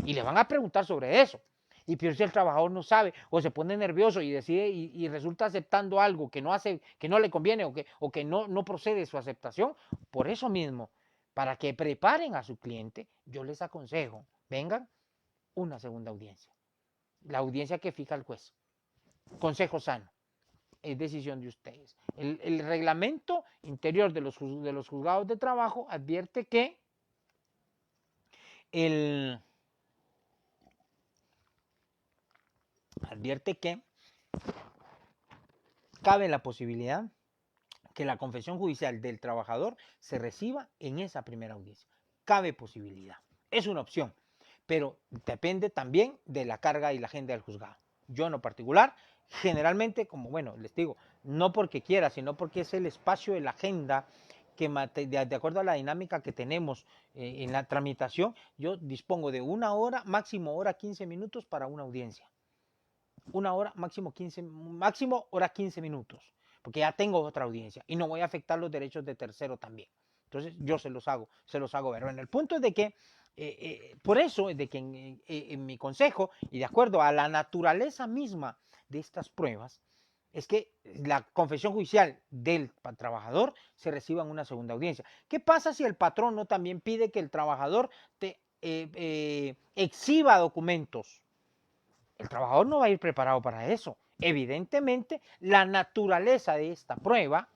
Y le van a preguntar sobre eso. Y pero si el trabajador no sabe o se pone nervioso y decide y resulta aceptando algo que no hace, que no le conviene o que no procede su aceptación, por eso mismo, para que preparen a su cliente, yo les aconsejo, vengan una segunda audiencia. La audiencia que fija el juez. Consejo sano. Es decisión de ustedes. El reglamento interior de los juzgados de trabajo advierte que cabe la posibilidad que la confesión judicial del trabajador se reciba en esa primera audiencia. Cabe posibilidad. Es una opción, pero depende también de la carga y la agenda del juzgado. Yo en lo particular, generalmente, como bueno, les digo, no porque quiera, sino porque es el espacio de la agenda que de acuerdo a la dinámica que tenemos en la tramitación, yo dispongo de una hora, máximo hora 15 minutos para una audiencia. Una hora, máximo hora 15 minutos, porque ya tengo otra audiencia y no voy a afectar los derechos de tercero también. Entonces yo se los hago ver. Bueno, el punto es de que, por eso es de que en mi consejo y de acuerdo a la naturaleza misma de estas pruebas, es que la confesión judicial del trabajador se reciba en una segunda audiencia. ¿Qué pasa si el patrono también pide que el trabajador exhiba documentos? El trabajador no va a ir preparado para eso. Evidentemente, la naturaleza de esta prueba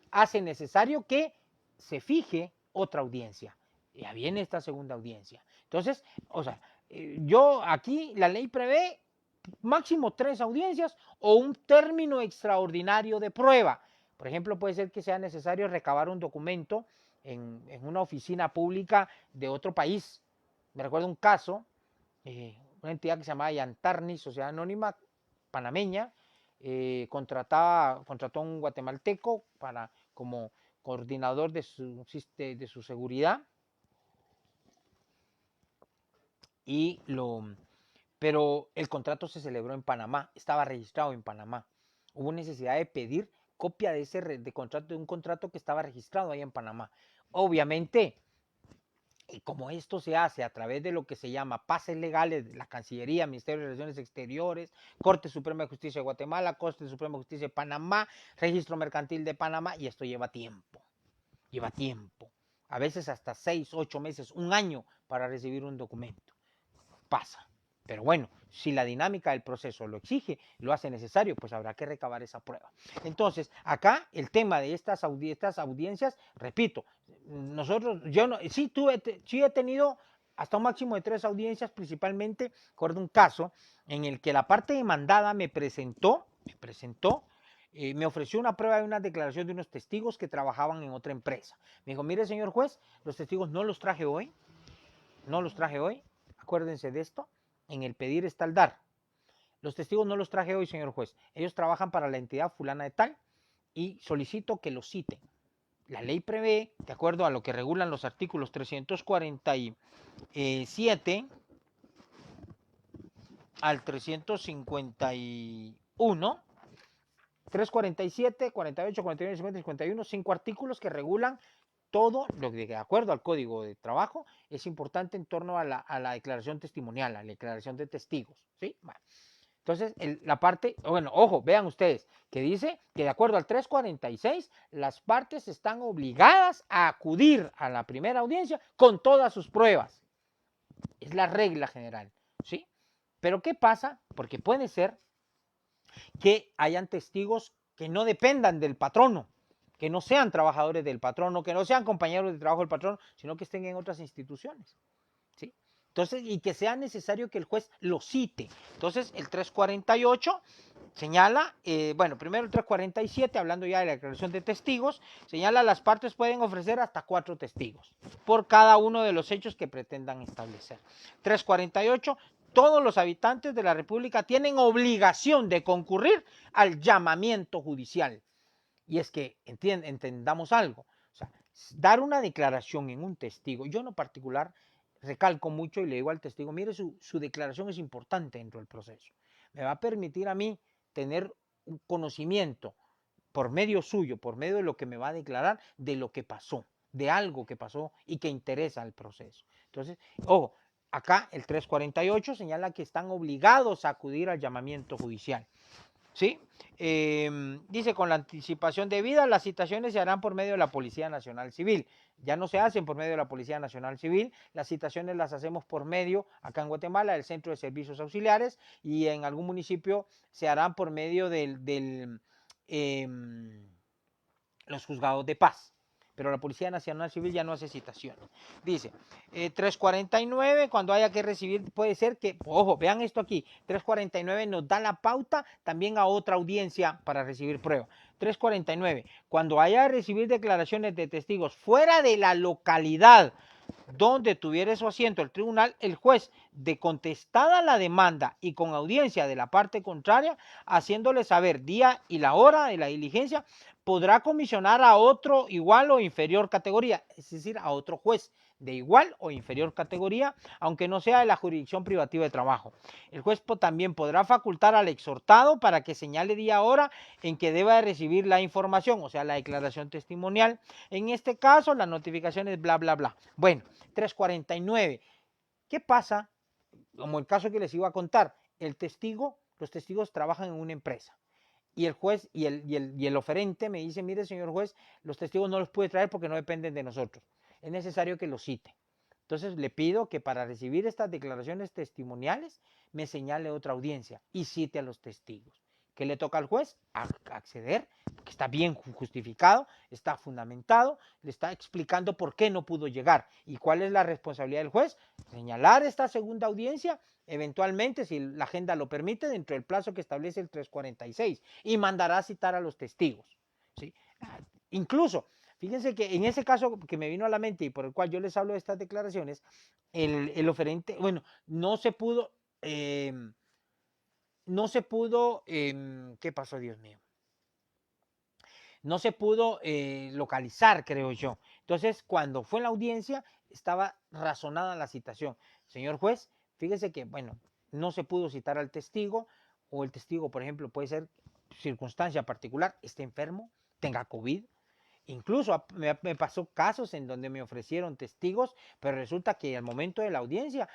hace necesario que se fije otra audiencia. Ya viene esta segunda audiencia. Entonces, o sea, yo aquí la ley prevé máximo 3 audiencias o un término extraordinario de prueba. Por ejemplo, puede ser que sea necesario recabar un documento en una oficina pública de otro país. Me recuerdo un caso, una entidad que se llamaba Yantarni, Sociedad Anónima Panameña, contrató a un guatemalteco como coordinador de su seguridad pero el contrato se celebró en Panamá, estaba registrado en Panamá. Hubo necesidad de pedir copia de un contrato que estaba registrado ahí en Panamá. Obviamente, y como esto se hace a través de lo que se llama pases legales de la Cancillería, Ministerio de Relaciones Exteriores, Corte Suprema de Justicia de Guatemala, Corte Suprema de Justicia de Panamá, Registro Mercantil de Panamá, y esto lleva tiempo. Lleva tiempo. A veces hasta 6, 8 meses, un año para recibir un documento. Pasa. Pero bueno, si la dinámica del proceso lo exige, lo hace necesario, pues habrá que recabar esa prueba. Entonces, acá el tema de estas audiencias, repito, sí he tenido hasta un máximo de 3 audiencias, principalmente, recuerdo un caso en el que la parte demandada me ofreció una prueba de una declaración de unos testigos que trabajaban en otra empresa. Me dijo, mire señor juez, los testigos no los traje hoy, acuérdense de esto, en el pedir está el dar. Los testigos no los traje hoy, señor juez. Ellos trabajan para la entidad fulana de tal y solicito que los citen. La ley prevé, de acuerdo a lo que regulan los artículos 347 al 351, 347, 48, 49, 50, 51, 5 artículos que regulan todo lo que de acuerdo al Código de Trabajo es importante en torno a la declaración testimonial, a la declaración de testigos, ¿sí? Bueno, entonces, la parte, bueno, ojo, vean ustedes, que dice que de acuerdo al 346, las partes están obligadas a acudir a la primera audiencia con todas sus pruebas. Es la regla general, ¿sí? Pero ¿qué pasa? Porque puede ser que hayan testigos que no dependan del patrono, que no sean trabajadores del patrono, que no sean compañeros de trabajo del patrono, sino que estén en otras instituciones, ¿sí? Entonces, y que sea necesario que el juez lo cite. Entonces, el 348 señala, bueno, primero el 347, hablando ya de la declaración de testigos, señala las partes pueden ofrecer hasta 4 testigos por cada uno de los hechos que pretendan establecer. 348, todos los habitantes de la República tienen obligación de concurrir al llamamiento judicial. Y es que entendamos algo, o sea, dar una declaración en un testigo, yo en lo particular recalco mucho y le digo al testigo, mire, su declaración es importante dentro del proceso, me va a permitir a mí tener un conocimiento por medio suyo, por medio de lo que me va a declarar, de lo que pasó, de algo que pasó y que interesa al proceso. Entonces, ojo, acá el 348 señala que están obligados a acudir al llamamiento judicial. ¿Sí? Dice, con la anticipación debida, las citaciones se harán por medio de la Policía Nacional Civil. Ya no se hacen por medio de la Policía Nacional Civil, las citaciones las hacemos por medio, acá en Guatemala, del Centro de Servicios Auxiliares, y en algún municipio se harán por medio los juzgados de paz. Pero la Policía Nacional Civil ya no hace citaciones. Dice, 349, cuando haya que recibir, puede ser que, ojo, vean esto aquí, 349 nos da la pauta también a otra audiencia para recibir prueba. 349, cuando haya que recibir declaraciones de testigos fuera de la localidad donde tuviera su asiento el tribunal, el juez, de contestada la demanda y con audiencia de la parte contraria, haciéndole saber día y la hora de la diligencia, podrá comisionar a otro igual o inferior categoría, es decir, a otro juez de igual o inferior categoría, aunque no sea de la jurisdicción privativa de trabajo. El juez también podrá facultar al exhortado para que señale día y hora en que deba de recibir la información, o sea, la declaración testimonial. En este caso, la notificación es bla, bla, bla. Bueno, 349. ¿Qué pasa? Como el caso que les iba a contar, los testigos trabajan en una empresa. Y el juez y el oferente me dice, mire, señor juez, los testigos no los puede traer porque no dependen de nosotros. Es necesario que los cite. Entonces le pido que para recibir estas declaraciones testimoniales me señale otra audiencia y cite a los testigos. ¿Qué le toca al juez? Acceder, porque está bien justificado, está fundamentado, le está explicando por qué no pudo llegar y cuál es la responsabilidad del juez. Señalar esta segunda audiencia, eventualmente, si la agenda lo permite, dentro del plazo que establece el 346 y mandará a citar a los testigos. ¿Sí? Incluso, fíjense que en ese caso que me vino a la mente y por el cual yo les hablo de estas declaraciones, el oferente, bueno, no se pudo, ¿qué pasó, Dios mío? No se pudo localizar, creo yo. Entonces, cuando fue en la audiencia, estaba razonada la citación. Señor juez, fíjese que, bueno, no se pudo citar al testigo, o el testigo, por ejemplo, puede ser circunstancia particular, esté enfermo, tenga COVID. Incluso me pasó casos en donde me ofrecieron testigos, pero resulta que al momento de la audiencia,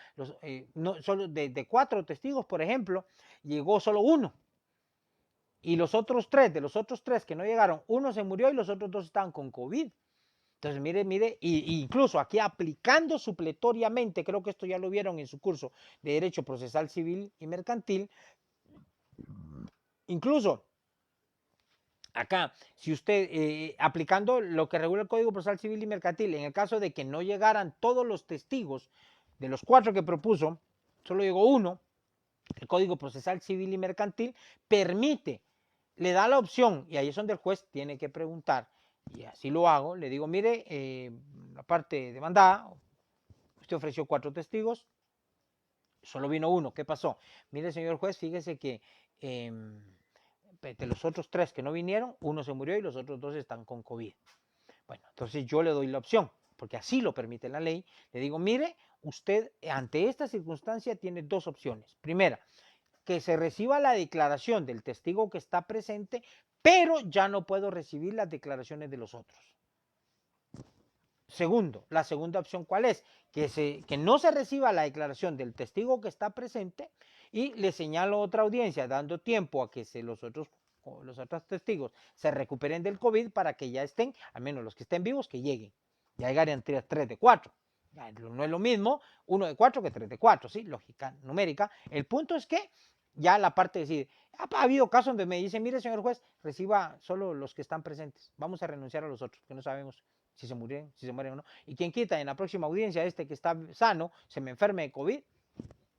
no, solo de 4 testigos, por ejemplo, llegó solo uno. Y de los otros tres que no llegaron, uno se murió y los otros 2 estaban con COVID. Entonces, mire, y incluso aquí aplicando supletoriamente, creo que esto ya lo vieron en su curso de Derecho Procesal Civil y Mercantil, incluso acá, si usted, aplicando lo que regula el Código Procesal Civil y Mercantil, en el caso de que no llegaran todos los testigos de los 4 que propuso, solo llegó uno, el Código Procesal Civil y Mercantil permite, le da la opción, y ahí es donde el juez tiene que preguntar, y así lo hago, le digo, mire, la parte demandada, usted ofreció 4 testigos, solo vino uno, ¿qué pasó? Mire, señor juez, fíjese que de los otros 3 que no vinieron, uno se murió y los otros 2 están con COVID. Bueno, entonces yo le doy la opción, porque así lo permite la ley. Le digo, mire, usted ante esta circunstancia tiene 2 opciones. Primera, que se reciba la declaración del testigo que está presente, pero ya no puedo recibir las declaraciones de los otros. Segundo, la segunda opción, ¿cuál es? Que no se reciba la declaración del testigo que está presente y le señalo otra audiencia, dando tiempo a que los otros testigos se recuperen del COVID para que ya estén, al menos los que estén vivos, que lleguen. Ya llegarían 3 de 4. No es lo mismo 1 de 4 que 3 de 4, ¿sí? Lógica numérica. El punto es que ya la parte decide. Ha habido casos donde me dicen, mire, señor juez, reciba solo los que están presentes. Vamos a renunciar a los otros, que no sabemos si se mueren o no. Y quien quita en la próxima audiencia que está sano, se me enferme de COVID.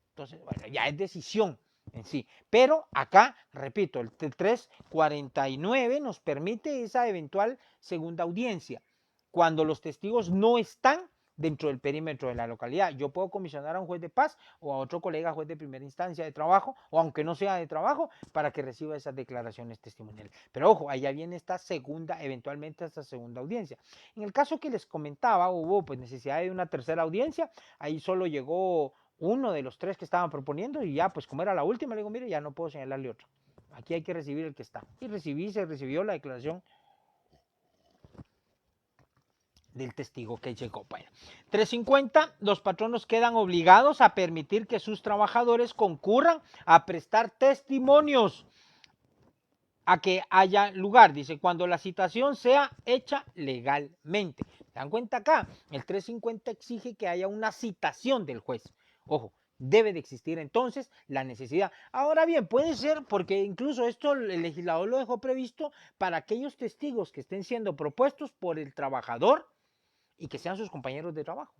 Entonces, bueno, ya es decisión en sí. Pero acá, repito, el 349 nos permite esa eventual segunda audiencia, cuando los testigos no están dentro del perímetro de la localidad. Yo puedo comisionar a un juez de paz o a otro colega juez de primera instancia de trabajo, o aunque no sea de trabajo, para que reciba esas declaraciones testimoniales. Pero ojo, allá viene esta segunda, eventualmente esta segunda audiencia. En el caso que les comentaba, hubo pues necesidad de una tercera audiencia, ahí solo llegó uno de los tres que estaban proponiendo y ya pues como era la última, le digo, mire, ya no puedo señalarle otro. Aquí hay que recibir el que está. Y se recibió la declaración del testigo que llegó. Bueno, 350, los patronos quedan obligados a permitir que sus trabajadores concurran a prestar testimonios a que haya lugar, dice, cuando la citación sea hecha legalmente. ¿Se dan cuenta acá? El 350 exige que haya una citación del juez. Ojo, debe de existir entonces la necesidad. Ahora bien, puede ser, porque incluso esto el legislador lo dejó previsto para aquellos testigos que estén siendo propuestos por el trabajador y que sean sus compañeros de trabajo.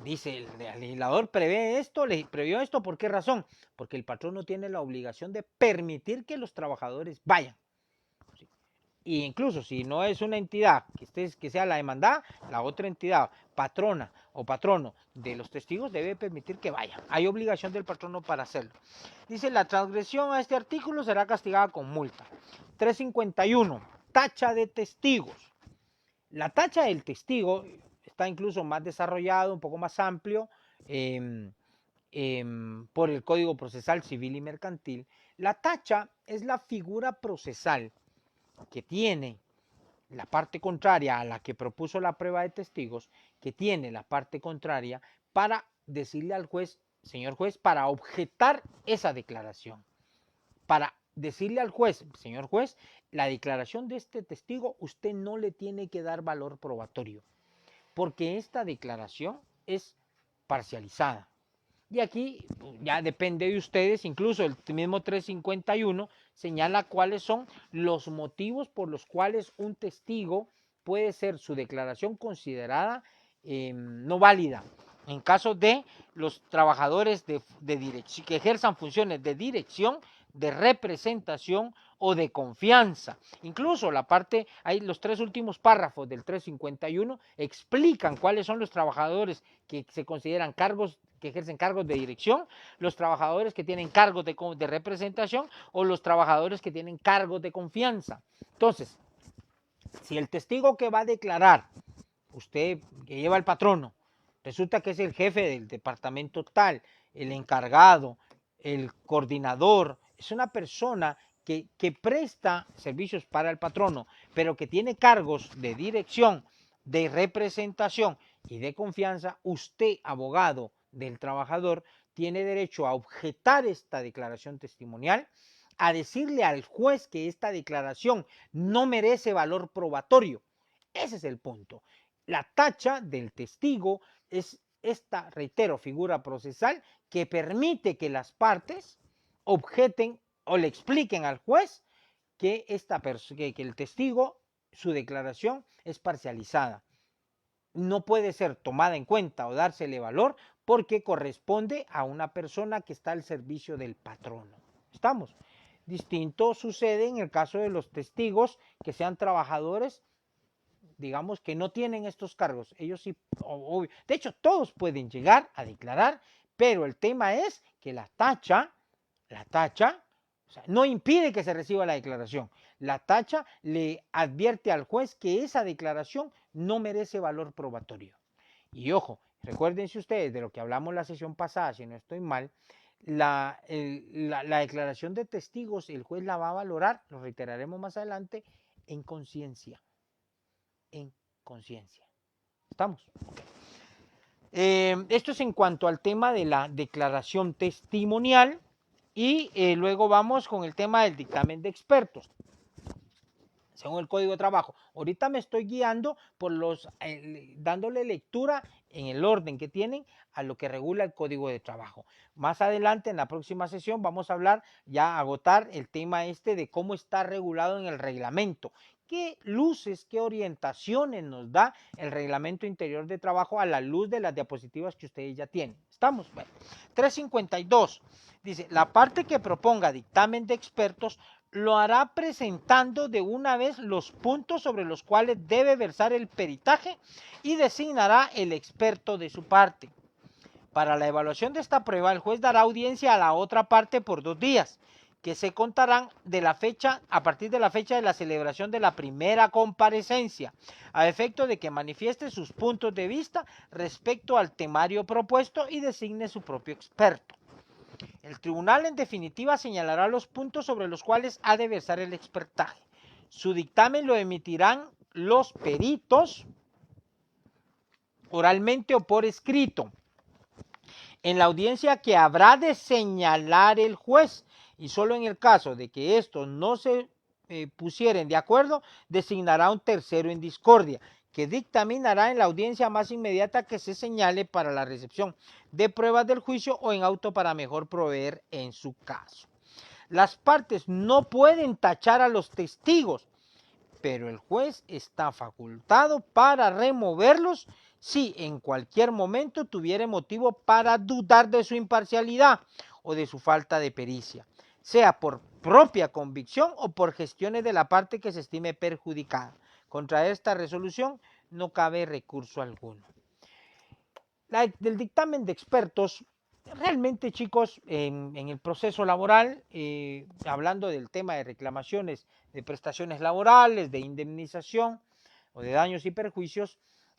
Dice el legislador previó esto, ¿por qué razón? Porque el patrón no tiene la obligación de permitir que los trabajadores vayan. ¿Sí? Y incluso si no es una entidad que sea la demandada, la otra entidad, patrona o patrono de los testigos, debe permitir que vayan. Hay obligación del patrono para hacerlo. Dice, la transgresión a este artículo será castigada con multa. 351, tacha de testigos. La tacha del testigo está incluso más desarrollado, un poco más amplio, por el Código Procesal Civil y Mercantil. La tacha es la figura procesal que tiene la parte contraria a la que propuso la prueba de testigos, que tiene la parte contraria para decirle al juez, señor juez, para objetar esa declaración, para decirle al juez, señor juez, la declaración de este testigo usted no le tiene que dar valor probatorio, porque esta declaración es parcializada. Y aquí ya depende de ustedes, incluso el mismo 351 señala cuáles son los motivos por los cuales un testigo puede ser su declaración considerada no válida. En caso de los trabajadores de dirección, que ejerzan funciones de dirección, de representación o de confianza. Incluso la parte, hay los tres últimos párrafos del 351 explican cuáles son los trabajadores que se consideran cargos, que ejercen cargos de dirección, los trabajadores que tienen cargos de representación o los trabajadores que tienen cargos de confianza. Entonces, si el testigo que va a declarar, usted que lleva el patrono, resulta que es el jefe del departamento tal, el encargado, el coordinador, es una persona que presta servicios para el patrono, pero que tiene cargos de dirección, de representación y de confianza, usted, abogado del trabajador, tiene derecho a objetar esta declaración testimonial, a decirle al juez que esta declaración no merece valor probatorio. Ese es el punto. La tacha del testigo es esta, reitero, figura procesal que permite que las partes objeten o le expliquen al juez que, que el testigo, su declaración es parcializada. No puede ser tomada en cuenta o dársele valor porque corresponde a una persona que está al servicio del patrono. ¿Estamos? Distinto sucede en el caso de los testigos que sean trabajadores, digamos, que no tienen estos cargos. Ellos sí, de hecho, todos pueden llegar a declarar, pero el tema es que la tacha, o sea, no impide que se reciba la declaración. La tacha le advierte al juez que esa declaración no merece valor probatorio. Y ojo, recuérdense ustedes de lo que hablamos la sesión pasada, si no estoy mal, la declaración de testigos, el juez la va a valorar, lo reiteraremos más adelante, en conciencia. En conciencia. ¿Estamos? Esto es en cuanto al tema de la declaración testimonial y luego vamos con el tema del dictamen de expertos. según el Código de Trabajo. Ahorita me estoy guiando por dándole lectura en el orden que tienen a lo que regula el Código de Trabajo. Más adelante, en la próxima sesión, vamos a hablar, ya agotar el tema de cómo está regulado en el reglamento. ¿Qué luces, qué orientaciones nos da el reglamento interior de trabajo a la luz de las diapositivas que ustedes ya tienen? ¿Estamos? Bueno, 352. Dice, la parte que proponga dictamen de expertos lo hará presentando de una vez los puntos sobre los cuales debe versar el peritaje y designará el experto de su parte. Para la evaluación de esta prueba, el juez dará audiencia a la otra parte por 2 días, que se contarán a partir de la fecha de la celebración de la primera comparecencia, a efecto de que manifieste sus puntos de vista respecto al temario propuesto y designe su propio experto. El tribunal, en definitiva, señalará los puntos sobre los cuales ha de versar el expertaje. Su dictamen lo emitirán los peritos oralmente o por escrito en la audiencia que habrá de señalar el juez, y solo en el caso de que estos no se pusieren de acuerdo, designará un tercero en discordia, que dictaminará en la audiencia más inmediata que se señale para la recepción de pruebas del juicio o en auto para mejor proveer en su caso. Las partes no pueden tachar a los testigos, pero el juez está facultado para removerlos si en cualquier momento tuviere motivo para dudar de su imparcialidad o de su falta de pericia, sea por propia convicción o por gestiones de la parte que se estime perjudicada. Contra esta resolución no cabe recurso alguno. Del dictamen de expertos, realmente, chicos, en el proceso laboral, hablando del tema de reclamaciones de prestaciones laborales, de indemnización o de daños y perjuicios,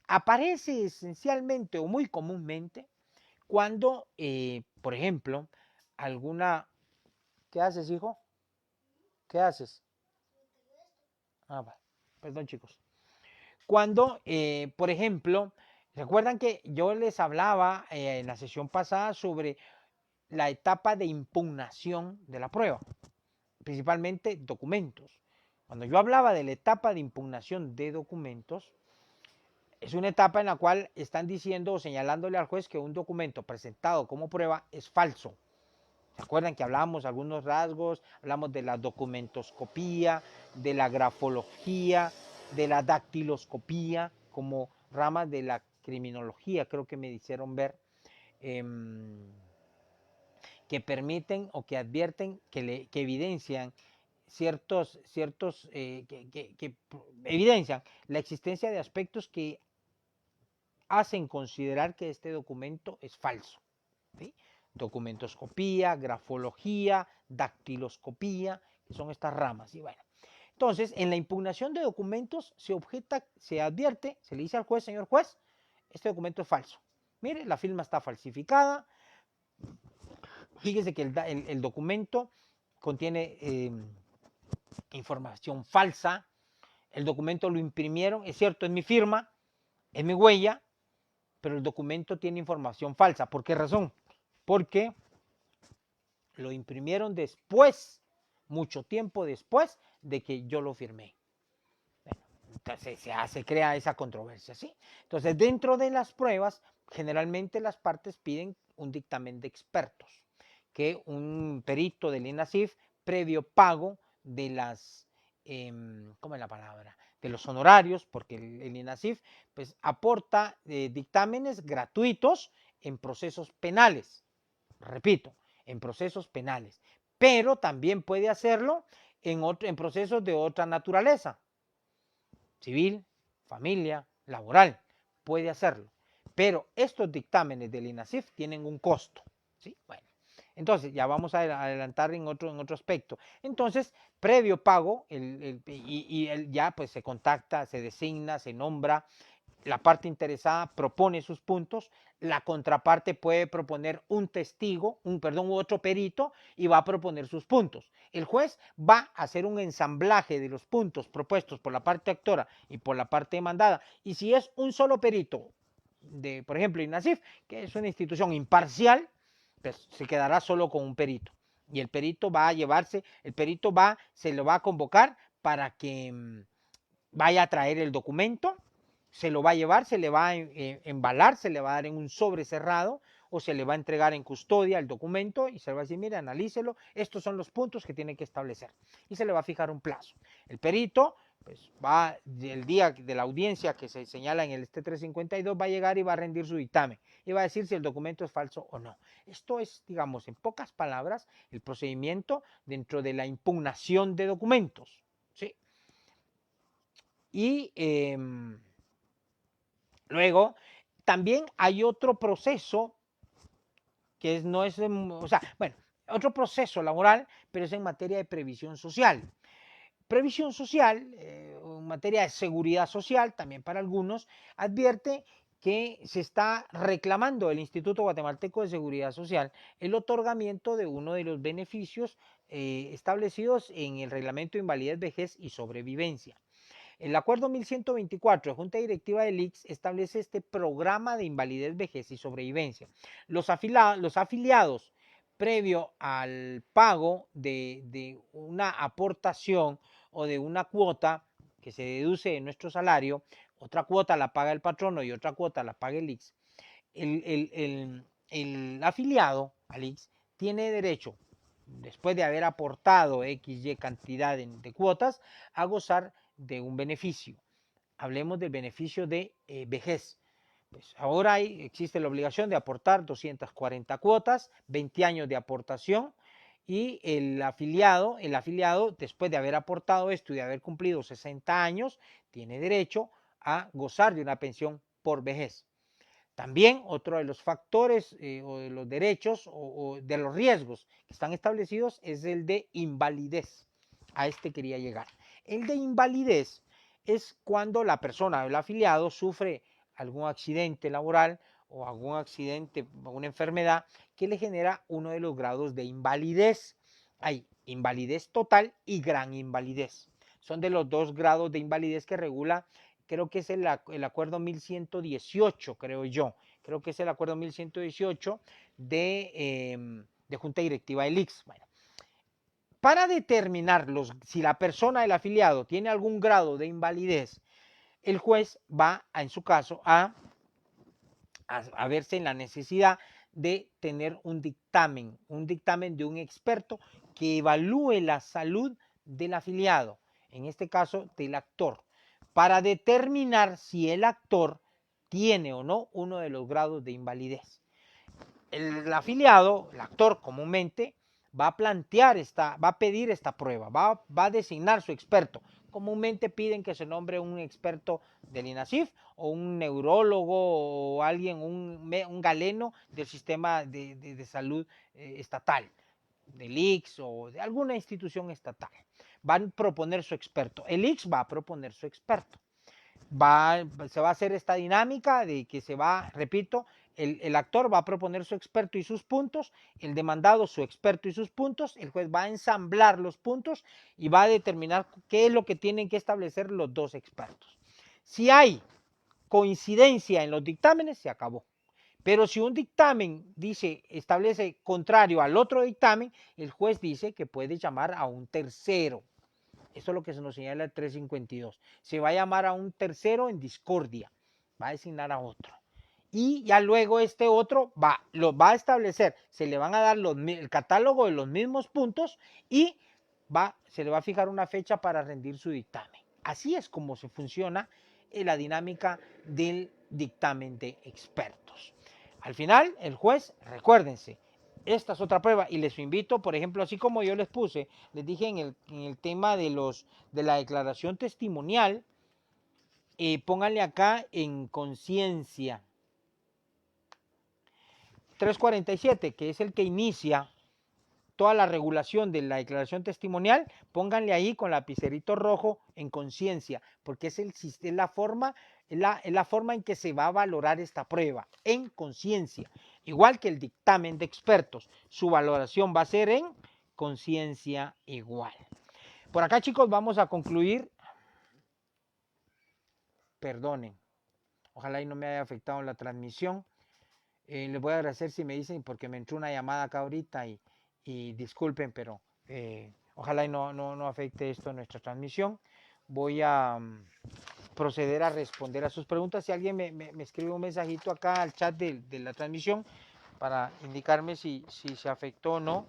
aparece esencialmente o muy comúnmente cuando, por ejemplo, alguna... ¿Qué haces, hijo? ¿Qué haces? Perdón, chicos. Cuando, por ejemplo, recuerdan que yo les hablaba en la sesión pasada sobre la etapa de impugnación de la prueba, principalmente documentos. Cuando yo hablaba de la etapa de impugnación de documentos, es una etapa en la cual están diciendo o señalándole al juez que un documento presentado como prueba es falso. ¿Se acuerdan que hablábamos algunos rasgos? Hablamos de la documentoscopía, de la grafología, de la dactiloscopía, como ramas de la criminología, creo que me hicieron ver, que permiten o que advierten, que evidencian que evidencian la existencia de aspectos que hacen considerar que este documento es falso. ¿Sí? Documentoscopía, grafología, dactiloscopía, que son estas ramas. Y bueno, entonces, en la impugnación de documentos se objeta, se advierte, se le dice al juez, señor juez, este documento es falso. Mire, la firma está falsificada. Fíjese que el documento contiene información falsa. El documento lo imprimieron, es cierto, es mi firma, es mi huella, pero el documento tiene información falsa. ¿Por qué razón? Porque lo imprimieron después, mucho tiempo después de que yo lo firmé. Bueno, entonces se crea esa controversia, ¿sí? Entonces, dentro de las pruebas, generalmente las partes piden un dictamen de expertos, que un perito del INASIF, previo pago de las, ¿cómo es la palabra? De los honorarios, porque el INASIF pues aporta dictámenes gratuitos en procesos penales. Repito, en procesos penales, pero también puede hacerlo en procesos de otra naturaleza, civil, familia, laboral, puede hacerlo. Pero estos dictámenes del INASIF tienen un costo, ¿sí? Bueno, entonces ya vamos a adelantar en otro aspecto. Entonces, previo pago, ya pues se contacta, se designa, se nombra, la parte interesada propone sus puntos, la contraparte puede proponer un testigo, otro perito, y va a proponer sus puntos. El juez va a hacer un ensamblaje de los puntos propuestos por la parte actora y por la parte demandada, y si es un solo perito, por ejemplo, INASIF, que es una institución imparcial, pues se quedará solo con un perito. Y el perito va a llevarse, se lo va a convocar para que vaya a traer el documento, se lo va a llevar, se le va a embalar, se le va a dar en un sobre cerrado o se le va a entregar en custodia el documento y se le va a decir, mire, analícelo, estos son los puntos que tiene que establecer y se le va a fijar un plazo. El perito pues va el día de la audiencia que se señala en el este 352 va a llegar y va a rendir su dictamen y va a decir si el documento es falso o no. Esto es, digamos, en pocas palabras, el procedimiento dentro de la impugnación de documentos, ¿sí? Y luego también hay otro proceso que no es, o sea, bueno, otro proceso laboral, pero es en materia de previsión social. Previsión social, en materia de seguridad social, también para algunos, advierte que se está reclamando del Instituto Guatemalteco de Seguridad Social el otorgamiento de uno de los beneficios establecidos en el Reglamento de Invalidez, Vejez y Sobrevivencia. El acuerdo 1124 de Junta Directiva del ICS establece este programa de invalidez, vejez y sobrevivencia. Los afiliados, previo al pago de una aportación o de una cuota que se deduce de nuestro salario, otra cuota la paga el patrono y otra cuota la paga el ICS, el afiliado al ICS tiene derecho, después de haber aportado XY cantidad de cuotas, a gozar de un beneficio. Hablemos del beneficio de vejez. Pues ahora existe la obligación de aportar 240 cuotas, 20 años de aportación, y el afiliado, después de haber aportado esto y de haber cumplido 60 años, tiene derecho a gozar de una pensión por vejez. También otro de los factores o de los derechos o de los riesgos que están establecidos es el de invalidez. A este quería llegar. El de invalidez es cuando la persona o el afiliado sufre algún accidente laboral o algún accidente, una enfermedad que le genera uno de los grados de invalidez. Hay invalidez total y gran invalidez. Son de los dos grados de invalidez que regula, creo que es el acuerdo 1118, creo que es el acuerdo 1118 de Junta Directiva del ICS. Bueno, para determinar si la persona, el afiliado, tiene algún grado de invalidez, el juez va, en su caso, a verse en la necesidad de tener un dictamen de un experto que evalúe la salud del afiliado, en este caso del actor, para determinar si el actor tiene o no uno de los grados de invalidez. El afiliado, el actor comúnmente, va a pedir esta prueba, va a designar su experto. Comúnmente piden que se nombre un experto del INASIF o un neurólogo o alguien, un galeno del sistema de salud estatal, del ICS o de alguna institución estatal. Van a proponer su experto. El ICS va a proponer su experto. Se va a hacer esta dinámica de que se va, repito, el actor va a proponer su experto y sus puntos, el demandado su experto y sus puntos, el juez va a ensamblar los puntos y va a determinar qué es lo que tienen que establecer los dos expertos. Si hay coincidencia en los dictámenes, se acabó. Pero si un dictamen establece contrario al otro dictamen, el juez dice que puede llamar a un tercero. Esto es lo que se nos señala el 352. Se va a llamar a un tercero en discordia, va a designar a otro. Y ya luego este otro lo va a establecer, se le van a dar el catálogo de los mismos puntos y se le va a fijar una fecha para rendir su dictamen. Así es como se funciona la dinámica del dictamen de expertos. Al final, el juez, recuérdense, esta es otra prueba y les invito, por ejemplo, así como yo les puse, les dije en el tema de la declaración testimonial, pónganle acá en conciencia 347, que es el que inicia toda la regulación de la declaración testimonial, pónganle ahí con lapicerito rojo en conciencia, porque es la forma en que se va a valorar esta prueba, en conciencia. Igual que el dictamen de expertos, su valoración va a ser en conciencia igual. Por acá, chicos, vamos a concluir. Perdonen, ojalá y no me haya afectado la transmisión. Les voy a agradecer si me dicen, porque me entró una llamada acá ahorita y disculpen, pero Ojalá y no afecte esto a nuestra transmisión. Voy a proceder a responder a sus preguntas. Si alguien me escribe un mensajito acá al chat de la transmisión para indicarme si se afectó o no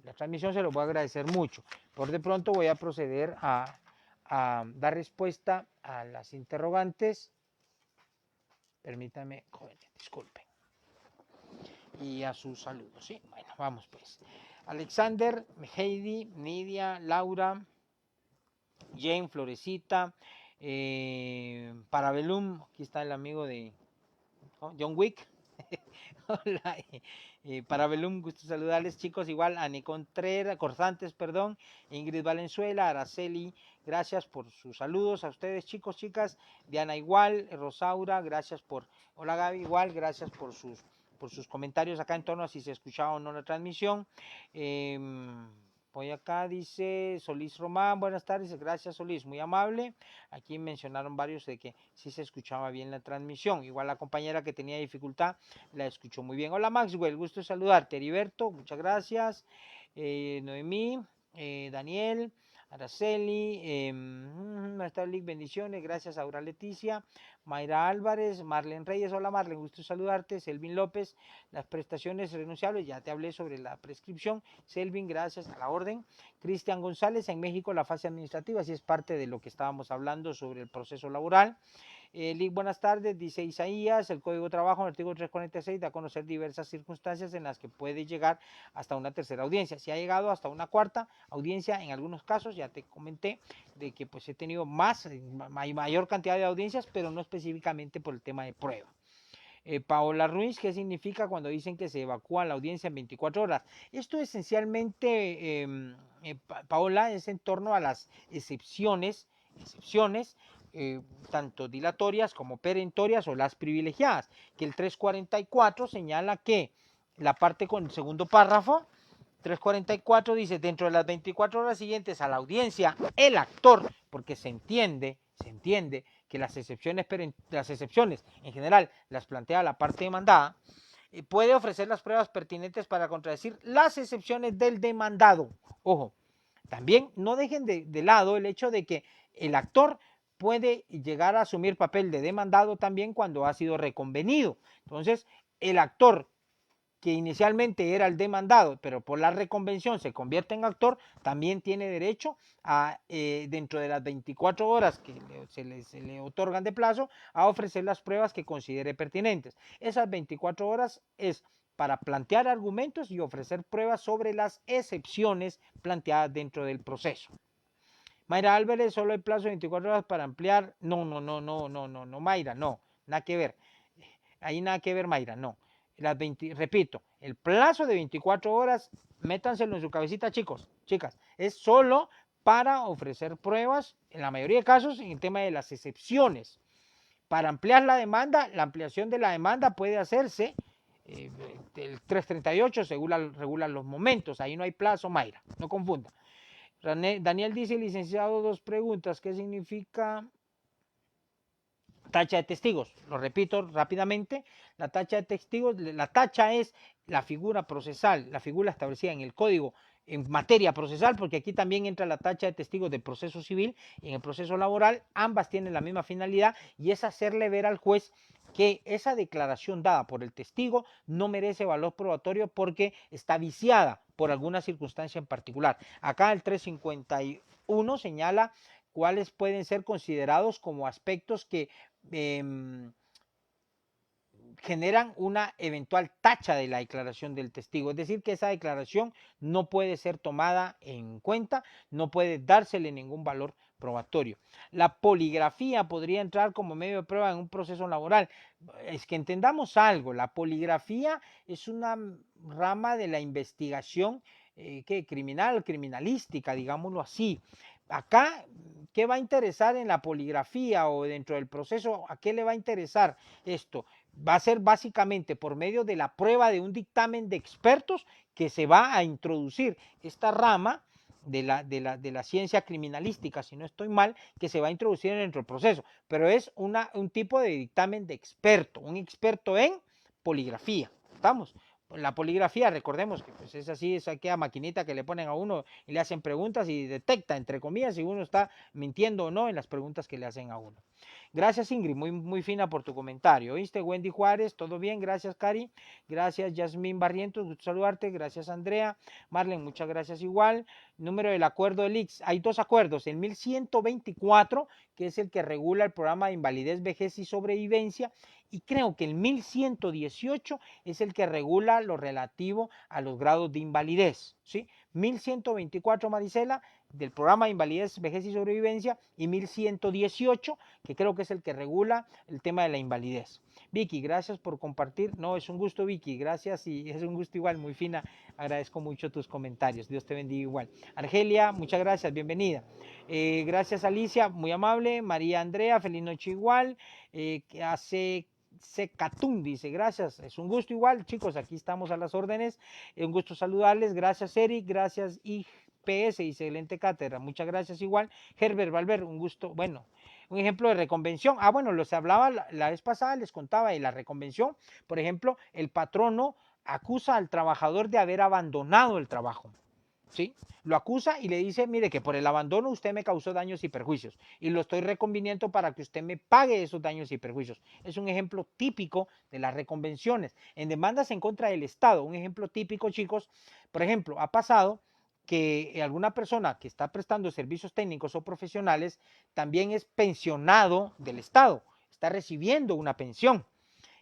la transmisión, se lo voy a agradecer mucho. Por de pronto voy a proceder a dar respuesta a las interrogantes. Permítanme, jóvenes, disculpen. Y a sus saludos, ¿sí? Bueno, vamos pues. Alexander, Heidi, Nidia, Laura, Jane, Florecita, Parabellum, aquí está el amigo de John Wick. Hola, Parabellum, gusto saludarles, chicos. Igual, Ani Contreras, Corsantes, perdón, Ingrid Valenzuela, Araceli, gracias por sus saludos a ustedes, chicos, chicas. Diana, igual, Rosaura, gracias por. Hola, Gaby, igual, gracias por sus comentarios acá en torno a si se escuchaba o no la transmisión. Voy acá, dice Solís Román, buenas tardes, gracias Solís, muy amable. Aquí mencionaron varios de que sí se escuchaba bien la transmisión. Igual la compañera que tenía dificultad la escuchó muy bien. Hola Maxwell, gusto saludarte. Heriberto, muchas gracias. Noemí, Daniel, Araceli, Lick, bendiciones, gracias Aura Leticia, Mayra Álvarez, Marlen Reyes, hola Marlen, gusto saludarte. Selvin López, las prestaciones renunciables, ya te hablé sobre la prescripción. Selvin, gracias, a la orden. Cristian González, en México la fase administrativa, sí es parte de lo que estábamos hablando sobre el proceso laboral. Lick, buenas tardes, dice Isaías, el Código de Trabajo, en el artículo 346, da a conocer diversas circunstancias en las que puede llegar hasta una tercera audiencia. Si ha llegado hasta una cuarta audiencia, en algunos casos, ya te comenté, de que pues he tenido mayor cantidad de audiencias, pero no específicamente por el tema de prueba. Paola Ruiz, ¿qué significa cuando dicen que se evacúa la audiencia en 24 horas? Esto esencialmente, Paola, es en torno a las excepciones, tanto dilatorias como perentorias o las privilegiadas, que el 344 señala que la parte con el segundo párrafo, 344 dice, dentro de las 24 horas siguientes a la audiencia, el actor, porque se entiende que las excepciones en general las plantea la parte demandada, puede ofrecer las pruebas pertinentes para contradecir las excepciones del demandado. Ojo, también no dejen de lado el hecho de que el actor puede llegar a asumir papel de demandado también cuando ha sido reconvenido. Entonces, el actor que inicialmente era el demandado, pero por la reconvención se convierte en actor, también tiene derecho a, dentro de las 24 horas que se le otorgan de plazo, a ofrecer las pruebas que considere pertinentes. Esas 24 horas es para plantear argumentos y ofrecer pruebas sobre las excepciones planteadas dentro del proceso. Mayra Álvarez, solo hay plazo de 24 horas para ampliar. No, Mayra, no, nada que ver. Ahí nada que ver, Mayra, no. Repito, el plazo de 24 horas, métanselo en su cabecita, chicos, chicas, es solo para ofrecer pruebas, en la mayoría de casos, en el tema de las excepciones. Para ampliar la demanda, la ampliación de la demanda puede hacerse, el 338 regula los momentos, ahí no hay plazo, Mayra, no confunda. Daniel dice, licenciado, dos preguntas, ¿qué significa tacha de testigos? Lo repito rápidamente, la tacha de testigos, la tacha es la figura procesal, la figura establecida en el código en materia procesal, porque aquí también entra la tacha de testigos del proceso civil y en el proceso laboral, ambas tienen la misma finalidad y es hacerle ver al juez que esa declaración dada por el testigo no merece valor probatorio porque está viciada por alguna circunstancia en particular. Acá el 351 señala cuáles pueden ser considerados como aspectos que generan una eventual tacha de la declaración del testigo, es decir, que esa declaración no puede ser tomada en cuenta, no puede dársele ningún valor probatorio. La poligrafía podría entrar como medio de prueba en un proceso laboral. Es que entendamos algo, la poligrafía es una rama de la investigación criminalística, digámoslo así. Acá, ¿qué va a interesar en la poligrafía o dentro del proceso? ¿A qué le va a interesar esto? Va a ser básicamente por medio de la prueba de un dictamen de expertos que se va a introducir esta rama de la ciencia criminalística, si no estoy mal, que se va a introducir dentro del proceso, pero es un tipo de dictamen de experto, un experto en poligrafía, ¿estamos? La poligrafía, recordemos que pues es así, es aquella maquinita que le ponen a uno y le hacen preguntas y detecta, entre comillas, si uno está mintiendo o no en las preguntas que le hacen a uno. Gracias, Ingrid, muy fina por tu comentario. ¿Oíste? Wendy Juárez, todo bien, gracias, Cari. Gracias, Yasmín Barrientos, gusto saludarte. Gracias, Andrea. Marlen, muchas gracias igual. Número del acuerdo del IX. Hay dos acuerdos, el 1124, que es el que regula el programa de invalidez, vejez y sobrevivencia, y creo que el 1118 es el que regula lo relativo a los grados de invalidez, ¿sí? 1124, Marisela, del programa de invalidez, vejez y sobrevivencia, y 1118, que creo que es el que regula el tema de la invalidez. Vicky, gracias por compartir. No, es un gusto, Vicky, gracias, y es un gusto igual, muy fina. Agradezco mucho tus comentarios. Dios te bendiga igual. Argelia, muchas gracias, bienvenida. Gracias, Alicia, muy amable. María Andrea, feliz noche igual. Que hace Secatún dice, gracias, es un gusto igual, chicos, aquí estamos a las órdenes, un gusto saludarles, gracias Eric, gracias IPS, excelente cátedra, muchas gracias igual, Herbert Valver, un gusto, bueno, un ejemplo de reconvención, bueno, los hablaba la vez pasada, les contaba de la reconvención, por ejemplo, el patrono acusa al trabajador de haber abandonado el trabajo, ¿sí? Lo acusa y le dice, mire que por el abandono usted me causó daños y perjuicios y lo estoy reconviniendo para que usted me pague esos daños y perjuicios. Es un ejemplo típico de las reconvenciones. En demandas en contra del Estado, un ejemplo típico, chicos, por ejemplo, ha pasado que alguna persona que está prestando servicios técnicos o profesionales también es pensionado del Estado, está recibiendo una pensión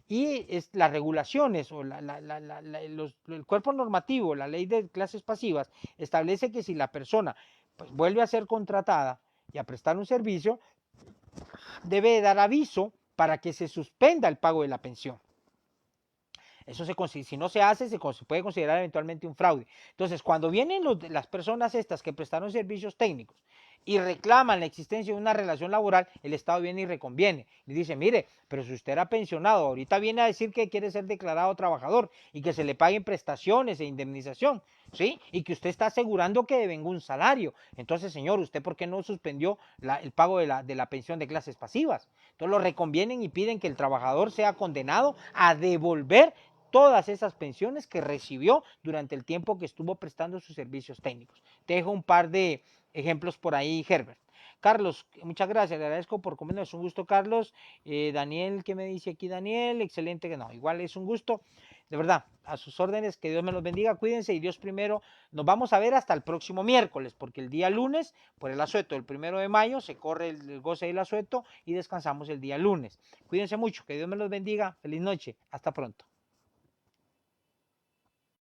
y las regulaciones o el cuerpo normativo, la ley de clases pasivas, establece que si la persona pues, vuelve a ser contratada y a prestar un servicio, debe dar aviso para que se suspenda el pago de la pensión. Eso si no se hace, se puede considerar eventualmente un fraude. Entonces, cuando vienen las personas estas que prestaron servicios técnicos y reclaman la existencia de una relación laboral, el Estado viene y reconviene. Le dice, mire, pero si usted era pensionado, ahorita viene a decir que quiere ser declarado trabajador y que se le paguen prestaciones e indemnización, ¿sí? Y que usted está asegurando que devenga un salario. Entonces, señor, ¿usted por qué no suspendió el pago de la pensión de clases pasivas? Entonces lo reconvienen y piden que el trabajador sea condenado a devolver todas esas pensiones que recibió durante el tiempo que estuvo prestando sus servicios técnicos. Te dejo un par de ejemplos por ahí, Herbert. Carlos, muchas gracias, le agradezco por comentarnos, es un gusto, Carlos. Daniel, ¿qué me dice aquí Daniel? Excelente, no, igual es un gusto, de verdad, a sus órdenes, que Dios me los bendiga, cuídense y Dios primero. Nos vamos a ver hasta el próximo miércoles, porque el día lunes, por el asueto, el 1 de mayo, se corre el goce del asueto y descansamos el día lunes. Cuídense mucho, que Dios me los bendiga, feliz noche, hasta pronto.